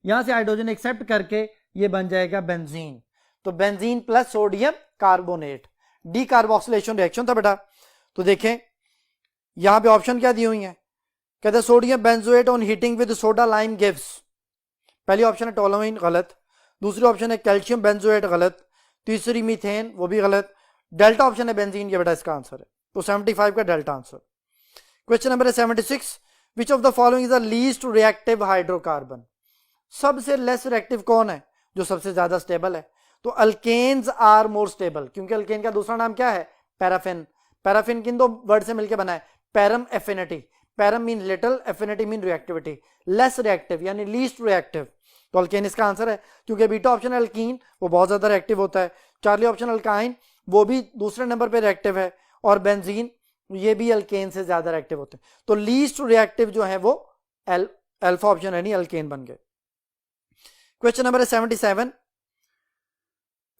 यहां से हाइड्रोजन एक्सेप्ट करके ये बन जाएगा बेंजीन। तो benzene plus sodium carbonate, decarboxylation reaction था बेटा। तो देखें यहां पे ऑप्शन क्या दी हुई है? कहते हैं sodium benzoate on heating with soda lime gives. पहली ऑप्शन है टोलोमाइन, गलत। दूसरी ऑप्शन है कैल्शियम बेंजोएट, गलत। तीसरी मीथेन, वो भी गलत। डेल्टा ऑप्शन है बेंजीन, ये बेटा इसका आंसर है। तो 75 का delta answer. Question number 76, which of the following is the least reactive hydrocarbon? सबसे लेस रिएक्टिव कौन है? जो सबसे ज्यादा स्टेबल है। तो अल्केन्स आर मोर स्टेबल, क्योंकि अल्केन का दूसरा नाम क्या है? पैराफिन। पैराफिन किन 2 वर्ड से मिलकर बना है? Param affinity. Param mean little, affinity mean reactivity. Less reactive यानी लीस्ट रिएक्टिव, तो अल्केन इसका आंसर है। क्योंकि बीटा ऑप्शन अल्कीन वो बहुत ज्यादा रिएक्टिव होता है। चार्ली ऑप्शन अल्काइन, वो भी दूसरे नंबर पे रिएक्टिव है। और बेंजीन, ये भी अल्केन से ज्यादा रिएक्टिव होते हैं। तो लीस्ट रिएक्टिव जो है वो अल्फा ऑप्शन यानी अल्केन बन गए। Question number 77,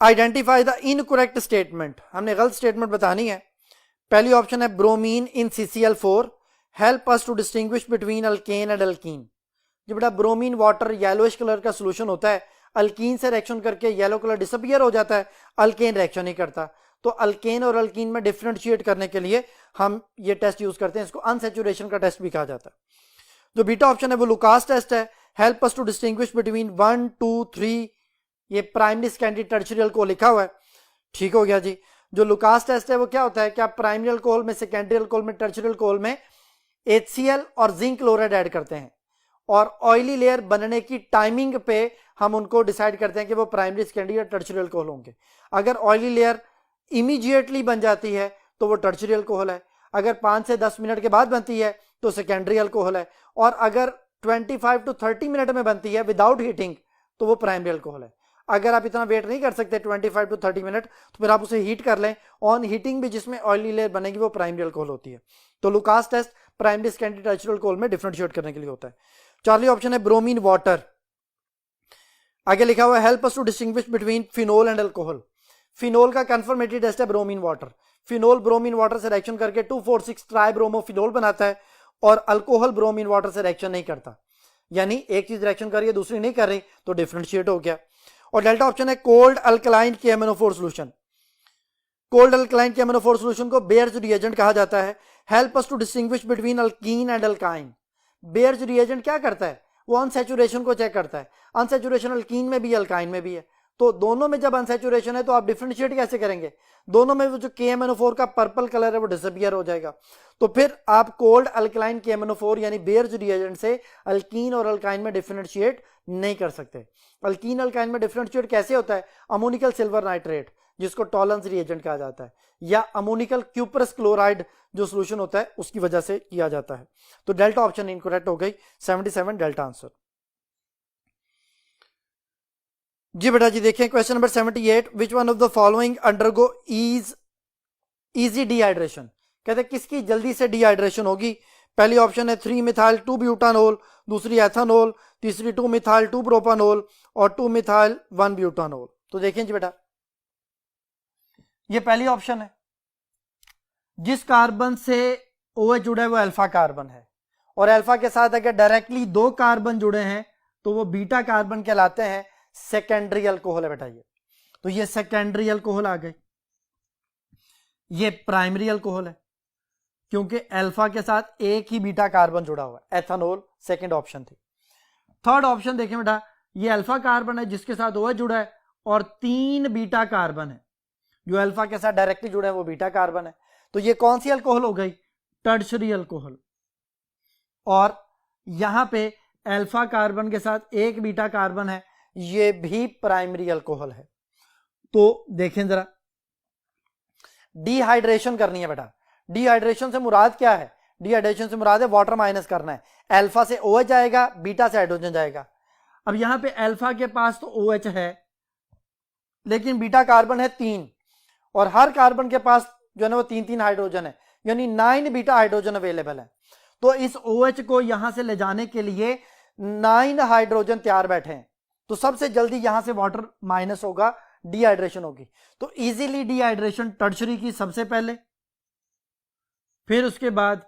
identify the incorrect statement. हमने गलत स्टेटमेंट बतानी है। पहली ऑप्शन है bromine in CCl4 help us to distinguish between alkane and alkene. जो बेटा ब्रोमीन वाटर येलोइश कलर का सोल्यूशन होता है, अल्कीन से रिएक्शन करके येलो कलर डिसअपीयर हो जाता है, अल्केन रिएक्शन नहीं करता। तो अल्केन और अल्कीन में डिफरेंशिएट करने के लिए हम ये टेस्ट यूज करते हैं, इसको अनसैचुरेशन का टेस्ट भी कहा जाता है। जो बीटा ऑप्शन है वो लुकास टेस्ट है, help us to distinguish between 1, 2, 3, ये प्राइमरी सेकेंडरी टर्शियरी अल्कोहल लिखा हुआ है, ठीक हो गया जी। जो लुकास टेस्ट है वो क्या होता है कि आप प्राइमरी अल्कोहल में, सेकेंडरी अल्कोहल में, टर्शियरी अल्कोहल में HCl और जिंक क्लोराइड ऐड करते हैं, और ऑयली लेयर बनने की टाइमिंग पे हम उनको डिसाइड करते हैं कि वो प्राइमरी, सेकेंडरी या टर्शियरी अल्कोहल होंगे। अगर ऑयली लेयर इमीडिएटली बन जाती है तो वो टर्शियरी अल्कोहल है, अगर 5 से 10 मिनट के बाद बनती है तो सेकेंडरी अल्कोहल है, और अगर 25 to 30 मिनट में बनती है विदाउट हीटिंग तो वो प्राइमरी अल्कोहल है। अगर आप इतना वेट नहीं कर सकते 25 to 30 मिनट तो फिर आप उसे हीट कर लें, ऑन हीटिंग भी जिसमें ऑयली लेयर बनेगी वो प्राइमरी अल्कोहल होती है। तो Lucas test primary secondary tertiary alcohol में डिफरेंशिएट करने के लिए होता है। चार्ली ऑप्शन है ब्रोमीन वाटर। आगे लिखा हुआ है help us to distinguish between phenol and alcohol. Phenol का कंफर्मेटरी टेस्ट है bromine water. Phenol bromine water से रिएक्शन करके 2,4,6 ट्राइब्रोमोफिनोल बनाता है और अल्कोहल ब्रोमीन वाटर से रिएक्शन नहीं करता, यानी एक चीज रिएक्शन कर रही है दूसरी नहीं कर रही तो डिफरेंशिएट हो गया। और डेल्टा ऑप्शन है cold alkaline KMnO4 solution. Cold alkaline KMnO4 solution को बेयर्स रिएजेंट कहा जाता है। Help us to distinguish between alkene and alkyne. Baeyer's reagent क्या करता है, वो अनसैचुरेशन को चेक करता है। अनसैचुरेशन अल्कीन में भी है अल्काइन में भी है, तो दोनों में जब अनसैचुरेशन है तो आप डिफरेंशिएट कैसे करेंगे, दोनों में वो जो KMnO4 का पर्पल कलर है वो डिसअपियर हो जाएगा। तो फिर आप कोल्ड अल्कलाइन KMnO4 यानी बेयर्स रिएजेंट से अल्कीन और अल्काइन में डिफरेंशिएट नहीं कर सकते। अल्कीन अल्काइन में डिफरेंशिएट कैसे होता है, अमोनिकल सिल्वर नाइट्रेट जिसको टॉलरेंस रिएजेंट कहा जाता है, या अमोनिकल क्यूप्रस क्लोराइड जो सोल्यूशन होता है उसकी वजह से किया जाता है। तो डेल्टा ऑप्शन इनकरेक्ट हो गई, 77 डेल्टा आंसर। जी बेटा जी देखें question number 78, which one of the following undergo easy dehydration. कहते हैं किसकी जल्दी से डिहाइड्रेशन होगी। पहली ऑप्शन है 3 मिथाइल 2 ब्यूटानोल, दूसरी एथानोल, तीसरी 2 मिथाइल 2 प्रोपानोल और 2 मिथाइल 1 ब्यूटानोल। तो देखें जी बेटा ये पहली ऑप्शन है, जिस कार्बन से OH जुड़ा है वो अल्फा कार्बन है और अल्फा के साथ अगर डायरेक्टली 2 कार्बन जुड़े हैं तो वो बीटा कार्बन कहलाते हैं, सेकेंडरी अल्कोहल है बेटा ये। तो ये सेकेंडरी अल्कोहल आ गई। ये प्राइमरी अल्कोहल है क्योंकि अल्फा के साथ एक ही बीटा कार्बन जुड़ा हुआ है, एथेनॉल सेकंड ऑप्शन थी। थर्ड ऑप्शन देखें बेटा, ये अल्फा कार्बन है जिसके साथ OH जुड़ा है और 3 बीटा कार्बन है, जो अल्फा के साथ डायरेक्टली जुड़े हैं वो बीटा कार्बन है। तो ये कौन सी अल्कोहल हो गई, टर्शरी अल्कोहल। और यहां पे अल्फा कार्बन के साथ एक बीटा कार्बन है, ये भी प्राइमरी अल्कोहल है। तो देखें जरा, डिहाइड्रेशन करनी है बेटा। डिहाइड्रेशन से मुराद क्या है, डिहाइड्रेशन से मुराद है वाटर माइनस करना है। अल्फा से OH जाएगा, बीटा से हाइड्रोजन जाएगा। अब यहां पे अल्फा के पास तो OH है लेकिन बीटा कार्बन है 3 और हर कार्बन के पास जो है ना वो 3-3 हाइड्रोजन है, यानी 9 बीटा हाइड्रोजन अवेलेबल है। तो इस OH को यहां से ले जाने के लिए 9 हाइड्रोजन तैयार बैठे हैं, तो सबसे जल्दी यहां से वाटर माइनस होगा, डिहाइड्रेशन होगी। तो इजीली डिहाइड्रेशन टर्शरी की सबसे पहले, फिर उसके बाद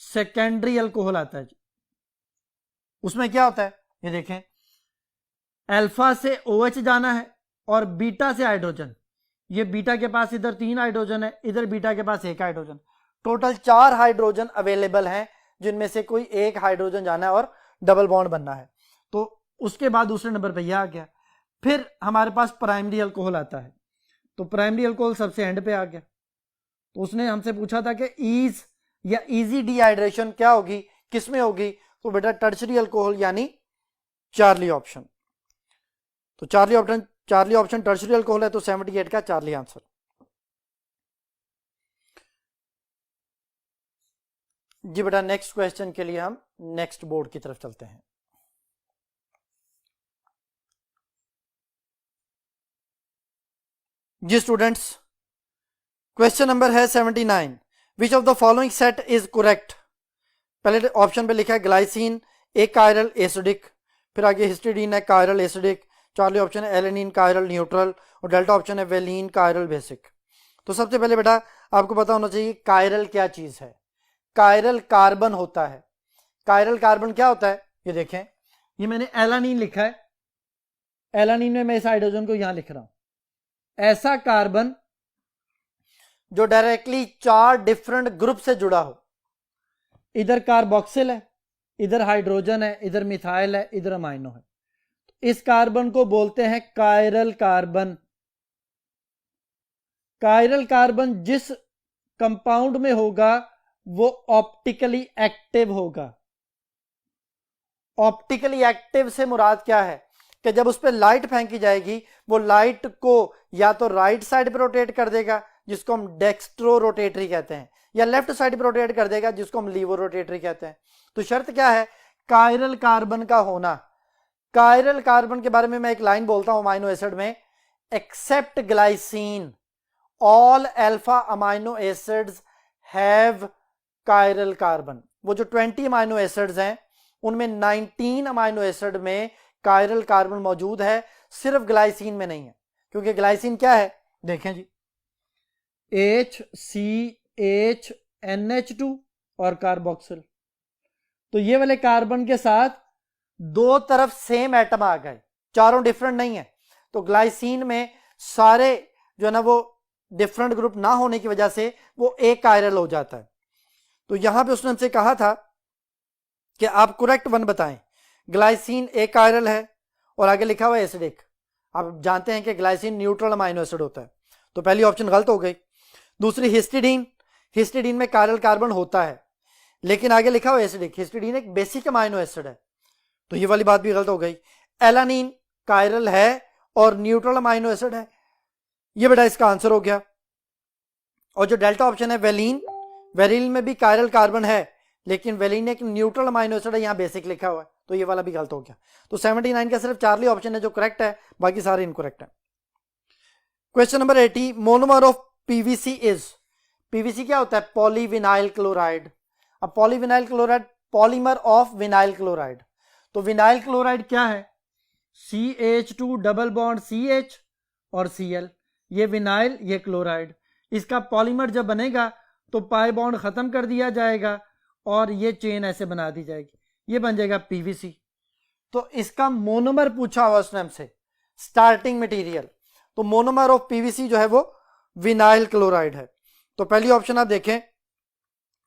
सेकेंडरी अल्कोहल आता है। उसमें क्या होता है ये देखें, अल्फा से OH जाना है और बीटा से हाइड्रोजन। ये बीटा के पास इधर 3 हाइड्रोजन है, इधर बीटा के पास 1 हाइड्रोजन, टोटल 4 हाइड्रोजन अवेलेबल हैं जिनमें से कोई एक हाइड्रोजन जाना है और डबल बॉन्ड बनना है। तो उसके बाद दूसरे नंबर पे यह आ गया। फिर हमारे पास प्राइमरी अल्कोहल आता है, तो प्राइमरी अल्कोहल सबसे एंड पे आ गया। तो उसने हमसे पूछा था कि ईज या इजी डिहाइड्रेशन क्या होगी, किसमें होगी, तो बेटा टर्शरी अल्कोहल यानी चार्ली ऑप्शन। तो चार्ली ऑप्शन टर्शरी अल्कोहल है, तो 78 का चार्ली आंसर। जी बेटा नेक्स्ट क्वेश्चन के लिए हम नेक्स्ट बोर्ड की तरफ चलते हैं। जी स्टूडेंट्स क्वेश्चन नंबर है 79, विच of the following set is correct. पहले ऑप्शन पे लिखा है ग्लाइसिन ए कायरल एसिडिक, फिर आगे हिस्टिडीन है कायरल एसिडिक, चार्ली ऑप्शन है एलेनिन कायरल न्यूट्रल और डेल्टा ऑप्शन है वेलिन कायरल बेसिक। तो सबसे पहले बेटा आपको पता होना चाहिए कायरल क्या चीज है। कायरल कार्बन होता है। कायरल कार्बन क्या होता है, ये देखें, ये मैंने एलानिन लिखा है, एलानिन में मैं इस हाइड्रोजन को यहां लिख रहा हूं। ऐसा कार्बन जो डायरेक्टली 4 डिफरेंट ग्रुप से जुड़ा हो, इधर कार्बोक्सिल है, इधर हाइड्रोजन है, इधर मिथाइल है, इधर अमाइनो है। इस कार्बन को बोलते हैं कायरल कार्बन। कायरल कार्बन जिस कंपाउंड में होगा वो ऑप्टिकली एक्टिव होगा। ऑप्टिकली एक्टिव से मुराद क्या है कि जब उस पर लाइट फेंकी जाएगी वो लाइट को या तो राइट साइड पे रोटेट कर देगा जिसको हम डेक्स्ट्रो रोटेटरी कहते हैं, या लेफ्ट साइड पे रोटेट कर देगा जिसको हम लीवो रोटेटरी कहते हैं। तो शर्त क्या है कायरल कार्बन का होना। कायरल कार्बन के बारे में मैं एक लाइन बोलता हूं अमाइनो एसिड में, except glycine all alpha amino acids have chiral carbon. वो जो 20 अमाइनो एसिड्स हैं उनमें 19 अमाइनो एसिड में कायरल कार्बन मौजूद है, सिर्फ ग्लाइसिन में नहीं है। क्योंकि ग्लाइसिन क्या है, देखें जी, HCHNH2 और कार्बोक्सिल, तो ये वाले कार्बन के साथ दो तरफ सेम एटम आ गए, चारों डिफरेंट नहीं है। तो ग्लाइसिन में सारे जो है ना वो डिफरेंट ग्रुप ना होने की वजह से वो एक कायरल हो जाता है। तो यहां पे उसने हमसे कहा था कि आप करेक्ट वन बताएं। ग्लाइसिन एक कायरल है और आगे लिखा हुआ है एसिडिक। आप जानते हैं कि ग्लाइसिन न्यूट्रल अमाइनो एसिड होता है, तो पहली ऑप्शन गलत हो गई। दूसरी हिस्टिडीन, हिस्टिडीन में कायरल कार्बन होता है लेकिन आगे लिखा हुआ एसिडिक। हिस्टिडीन एक बेसिक अमाइनो एसिड है, तो ये वाली बात भी गलत हो गई। एलानीन कायरल है और न्यूट्रल अमाइनो एसिड है, ये बेटा इसका आंसर हो गया। और जो डेल्टा ऑप्शन है वेलिन, वेलिन में भी कायरल कार्बन है लेकिन वेलिन एक न्यूट्रल अमाइनो एसिड है, यहां बेसिक लिखा हुआ है, तो ये वाला भी गलत हो गया। तो 79 का सिर्फ चार्ली ऑप्शन है जो करेक्ट है, बाकी सारे इनकरेक्ट है। Question number 80, monomer of PVC is. PVC क्या होता है, पॉलीविनाइल क्लोराइड। अब polyvinyl chloride polymer of vinyl chloride, तो विनाइल क्लोराइड क्या है, CH2 डबल बॉन्ड CH और Cl, ये विनाइल ये क्लोराइड। इसका पॉलीमर जब बनेगा तो पाई बॉन्ड खत्म कर दिया जाएगा और ये चेन ऐसे बना दी जाएगी, ये बन जाएगा पीवीसी। तो इसका मोनोमर पूछा हुआ उसने हमसे, स्टार्टिंग मटेरियल, तो मोनोमर ऑफ पीवीसी जो है वो विनाइल क्लोराइड है। तो पहली ऑप्शन आप देखें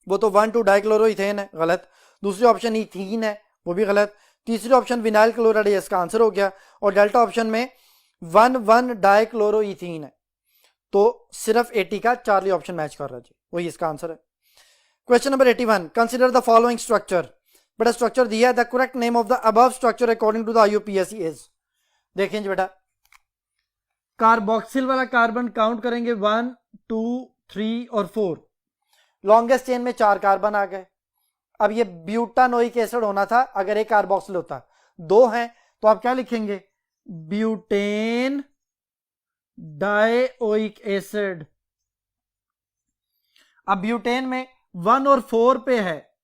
वो तो 1,2 डाइक्लोरोइथेन है, गलत। दूसरी ऑप्शन इथीन है, वो भी गलत। तीसरी ऑप्शन विनाइल क्लोराइड है, इसका आंसर हो गया। और डेल्टा ऑप्शन में 1,1 डाइक्लोरोइथीन है, तो सिर्फ 80 का चार्ली ऑप्शन मैच कर रहा है जी, वही इसका आंसर है। Question number 81, consider the following structure. बेटा स्ट्रक्चर दिया है, the correct name of the above structure according to the IUPAC is. देखें जी बेटा, कार्बोक्सिल वाला कार्बन काउंट करेंगे 1, 2, 3 और 4। लॉन्गेस्ट चेन में 4 कार्बन आ गए। अब ये ब्यूटानोइक एसिड होना था अगर एक कार्बोक्सिल होता, 2 हैं तो आप क्या लिखेंगे, ब्यूटेन डाइओइक एसिड। अब ब्यूटेन में 1 और 4 पे है,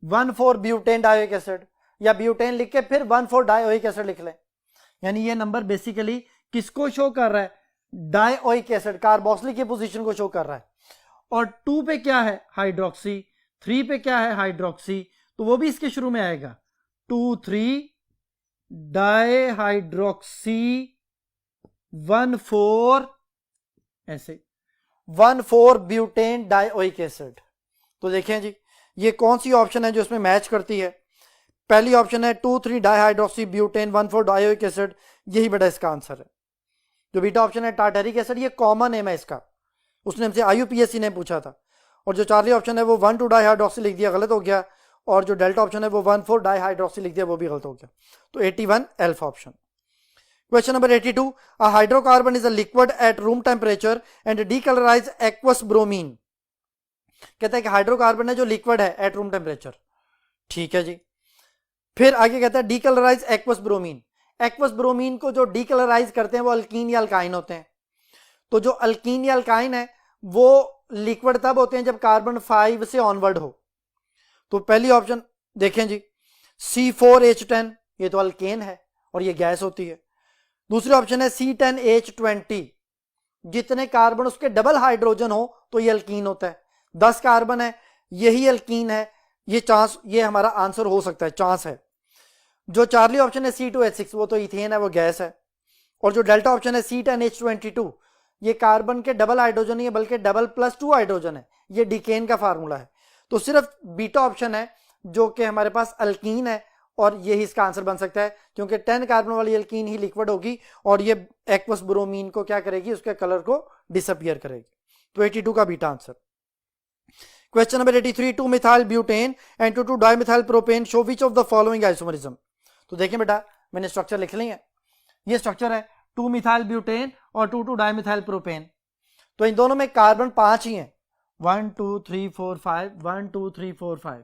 1,4 ब्यूटेन डाइओइक एसिड, या ब्यूटेन लिख के फिर 1,4 डाइओइक एसिड लिख लें। यानी ये नंबर बेसिकली किसको शो कर रहा है, डाइओइक एसिड कार्बोक्सिल की पोजीशन को शो कर रहा है। और 2 पे क्या है, हाइड्रोक्सी। 3 पे क्या है, हाइड्रोक्सी, तो वो भी इसके शुरू में आएगा, 2, 3 डाइहाइड्रोक्सी 1,4 ऐसे 1,4 ब्यूटेन डाइओइक एसिड। तो देखें जी ये कौन सी ऑप्शन है जो इसमें मैच करती है। पहली ऑप्शन है 2, 3 डाइहाइड्रोक्सी ब्यूटेन 1,4 डाइओइक एसिड, यही बेटा इसका आंसर है। जो बीटा ऑप्शन है टार्टेरिक एसिड, ये कॉमन नेम है इसका, उसने हमसे IUPAC ने पूछा था। और जो चार्ली ऑप्शन है वो 1, 2 डाइहाइड्रोक्सी लिख दिया, गलत हो गया। और जो डेल्टा ऑप्शन है वो 1,4 डाइहाइड्रोक्सी लिख दिया, वो भी गलत हो गया। तो 81 alpha option. Question number 82, a hydrocarbon is a liquid at room temperature and decolourise aqueous bromine. कहता है कि हाइड्रोकार्बन है जो लिक्विड है एट रूम टेम्परेचर, ठीक है जी। फिर आगे कहता है decolourise aqueous bromine. Aqueous bromine को जो डीकलराइज करते हैं वो अल्कीन या अल्काइन होते हैं। तो जो अल्कीन या अल्काइन है वो लिक्विड तब होते हैं जब कार्बन 5 से ऑनवर्ड हो। तो पहली ऑप्शन देखें जी, C4H10, ये तो अल्केन है और ये गैस होती है। दूसरी ऑप्शन है C10H20, जितने कार्बन उसके डबल हाइड्रोजन हो तो ये अल्कीन होता है। 10 कार्बन है, यही अल्कीन है, ये चांस, ये हमारा आंसर हो सकता है, चांस है। जो चार्ली ऑप्शन है C2H6, वो तो इथेन है, वो गैस है। और जो डेल्टा ऑप्शन है C10H22, ये कार्बन के डबल हाइड्रोजन नहीं है बल्कि डबल प्लस 2 हाइड्रोजन है, ये डिकेन का फार्मूला है। तो सिर्फ बीटा ऑप्शन है जो कि हमारे पास अल्कीन है और यही इसका आंसर बन सकता है, क्योंकि 10 कार्बन वाली अल्कीन ही लिक्विड होगी और ये एक्वस ब्रोमीन को क्या करेगी, उसके कलर को डिसअपियर करेगी। तो 82 का beta answer. Question number 83, 2 methyl butane and 2 dimethyl propane show which of the following isomerism. तो देखिए बेटा मैंने स्ट्रक्चर लिख लिया है, ये स्ट्रक्चर है 2 मिथाइल ब्यूटेन और 2 डाइमिथाइल प्रोपेन। तो इन दोनों में कार्बन 5 ही हैं, 1 2 3 4 5, 1 2 3 4 5।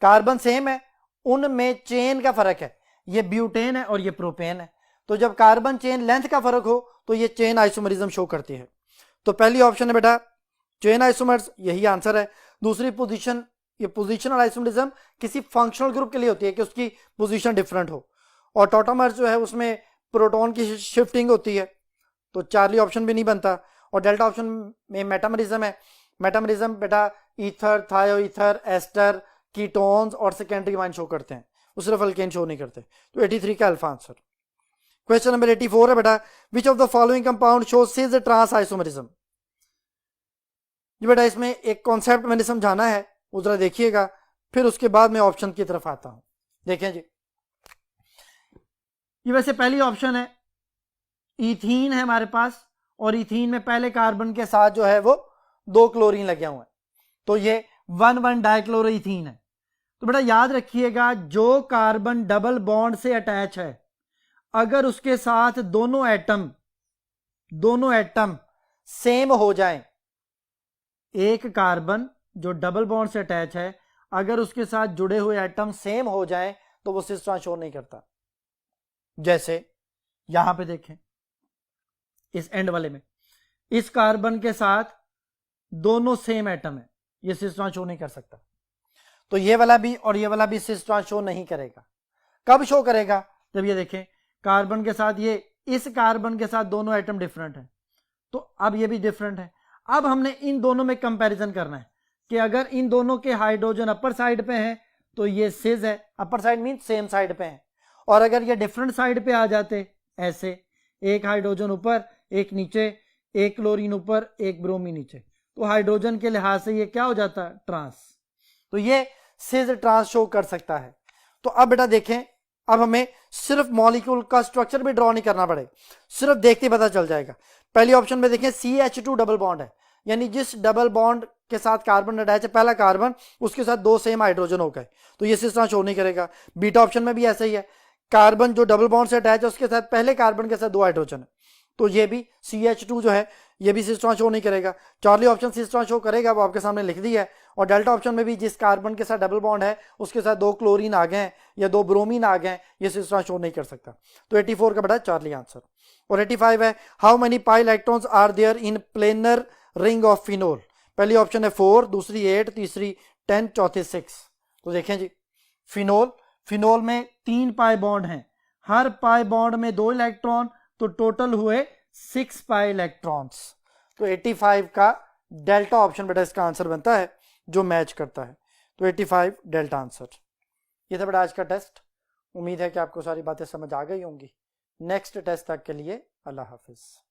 कार्बन सेम है उनमें चेन का फर्क है, ये ब्यूटेन है और ये प्रोपेन है। तो जब कार्बन चेन लेंथ का फर्क हो तो ये चेन आइसोमरिज्म शो करती है। तो पहली ऑप्शन है बेटा चेन आइसोमर्स, यही आंसर है। दूसरी पोजीशन, ये पोजीशनल आइसोमरिज्म किसी फंक्शनल ग्रुप के लिए होती है कि उसकी पोजीशन डिफरेंट हो, और टॉटोमर्स जो है उसमें प्रोटॉन की शिफ्टिंग होती है, तो चार्ली ऑप्शन भी नहीं बनता। और डेल्टा ऑप्शन में मेटामरिज्म है। मेटामरिज्म बेटा ईथर, थायोईथर, एस्टर, कीटोन्स और सेकेंडरी इमाइन शो करते हैं, वो सिर्फ अल्केन शो नहीं करते। तो 83 का अल्फा आंसर। क्वेश्चन नंबर 84 है बेटा which of the following compound show cis trans isomerism. बेटा इसमें एक कॉन्सेप्ट मैंने समझाना है, वो जरा देखिएगा, फिर उसके बाद मैं ऑप्शन की तरफ आता हूं। देखें जी, ये वैसे पहली ऑप्शन है, इथीन है हमारे पास, और इथीन में पहले कार्बन के साथ जो है वो 2 क्लोरीन लगे हुए हैं, तो ये 1,1 डाइक्लोरोइथीन है। तो बेटा याद रखिएगा जो कार्बन डबल बॉन्ड से अटैच है, अगर उसके साथ दोनों एटम सेम हो जाएं, एक कार्बन जो डबल बॉन्ड से अटैच है अगर उसके साथ जुड़े हुए एटम सेम हो जाएं तो वो सिस ट्रांस शो नहीं करता। जैसे यहां पे देखें, इस एंड वाले में इस कार्बन के साथ दोनों सेम एटम है, ये सिस ट्रांस शो नहीं कर सकता। तो ये वाला भी और ये वाला भी सिस ट्रांस शो नहीं करेगा। कब शो करेगा? जब ये देखें कार्बन के साथ, ये इस कार्बन के साथ दोनों एटम डिफरेंट है, तो अब ये भी डिफरेंट है। अब हमने इन दोनों में कंपैरिजन करना है कि अगर इन दोनों के हाइड्रोजन अपर साइड पे हैं तो ये सिस है, upper side mean same side पे है, और अगर ये डिफरेंट साइड पे आ जाते ऐसे, एक हाइड्रोजन ऊपर एक नीचे, एक क्लोरीन ऊपर एक ब्रोमीन नीचे, तो हाइड्रोजन के लिहाज से ये क्या हो जाता? ट्रांस। तो ये सिस ट्रांस शो कर सकता है। तो अब बेटा देखें, अब हमें सिर्फ मॉलिक्यूल का स्ट्रक्चर भी ड्रॉ नहीं करना पड़ेगा, सिर्फ देखते पता चल जाएगा। पहली ऑप्शन में देखें CH2 डबल बॉन्ड है, यानी जिस डबल बॉन्ड के साथ कार्बन अटैच है पहला कार्बन, उसके साथ 2 सेम हाइड्रोजन हो गए, तो ये सिस ट्रांस शो नहीं करेगा। बीटा ऑप्शन में भी ऐसा ही है, कार्बन जो डबल बॉन्ड से अटैच है उसके साथ पहले कार्बन के साथ 2 हाइड्रोजन है, तो ये भी CH2 जो है ये भी सिस ट्रांस शो नहीं करेगा। Charlie option cis trans show करेगा, वो आपके सामने लिख दी है। और डेल्टा ऑप्शन में भी जिस कार्बन के साथ डबल बॉन्ड है उसके साथ 2 क्लोरीन आ गए हैं या 2 ब्रोमीन आ गए हैं, ये सिस ट्रांस शो नहीं कर सकता। तो 84 का बेटा चार्ली आंसर। और 85 है how many pi electrons are there in planar ring of phenol. पहली ऑप्शन है 4, दूसरी 8, तीसरी 10, चौथी 6। तो देखें जी, फिनोल में 3 पाई बॉन्ड हैं, हर पाई बॉन्ड में 2 इलेक्ट्रॉन, तो टोटल हुए 6 पाई इलेक्ट्रॉन्स। तो 85 का डेल्टा ऑप्शन बेटा इसका आंसर बनता है जो मैच करता है। तो 85 डेल्टा आंसर। ये था बेटा आज का टेस्ट। उम्मीद है कि आपको सारी बातें समझ आ गई होंगी। नेक्स्ट टेस्ट तक के लिए अल्लाह हाफिज।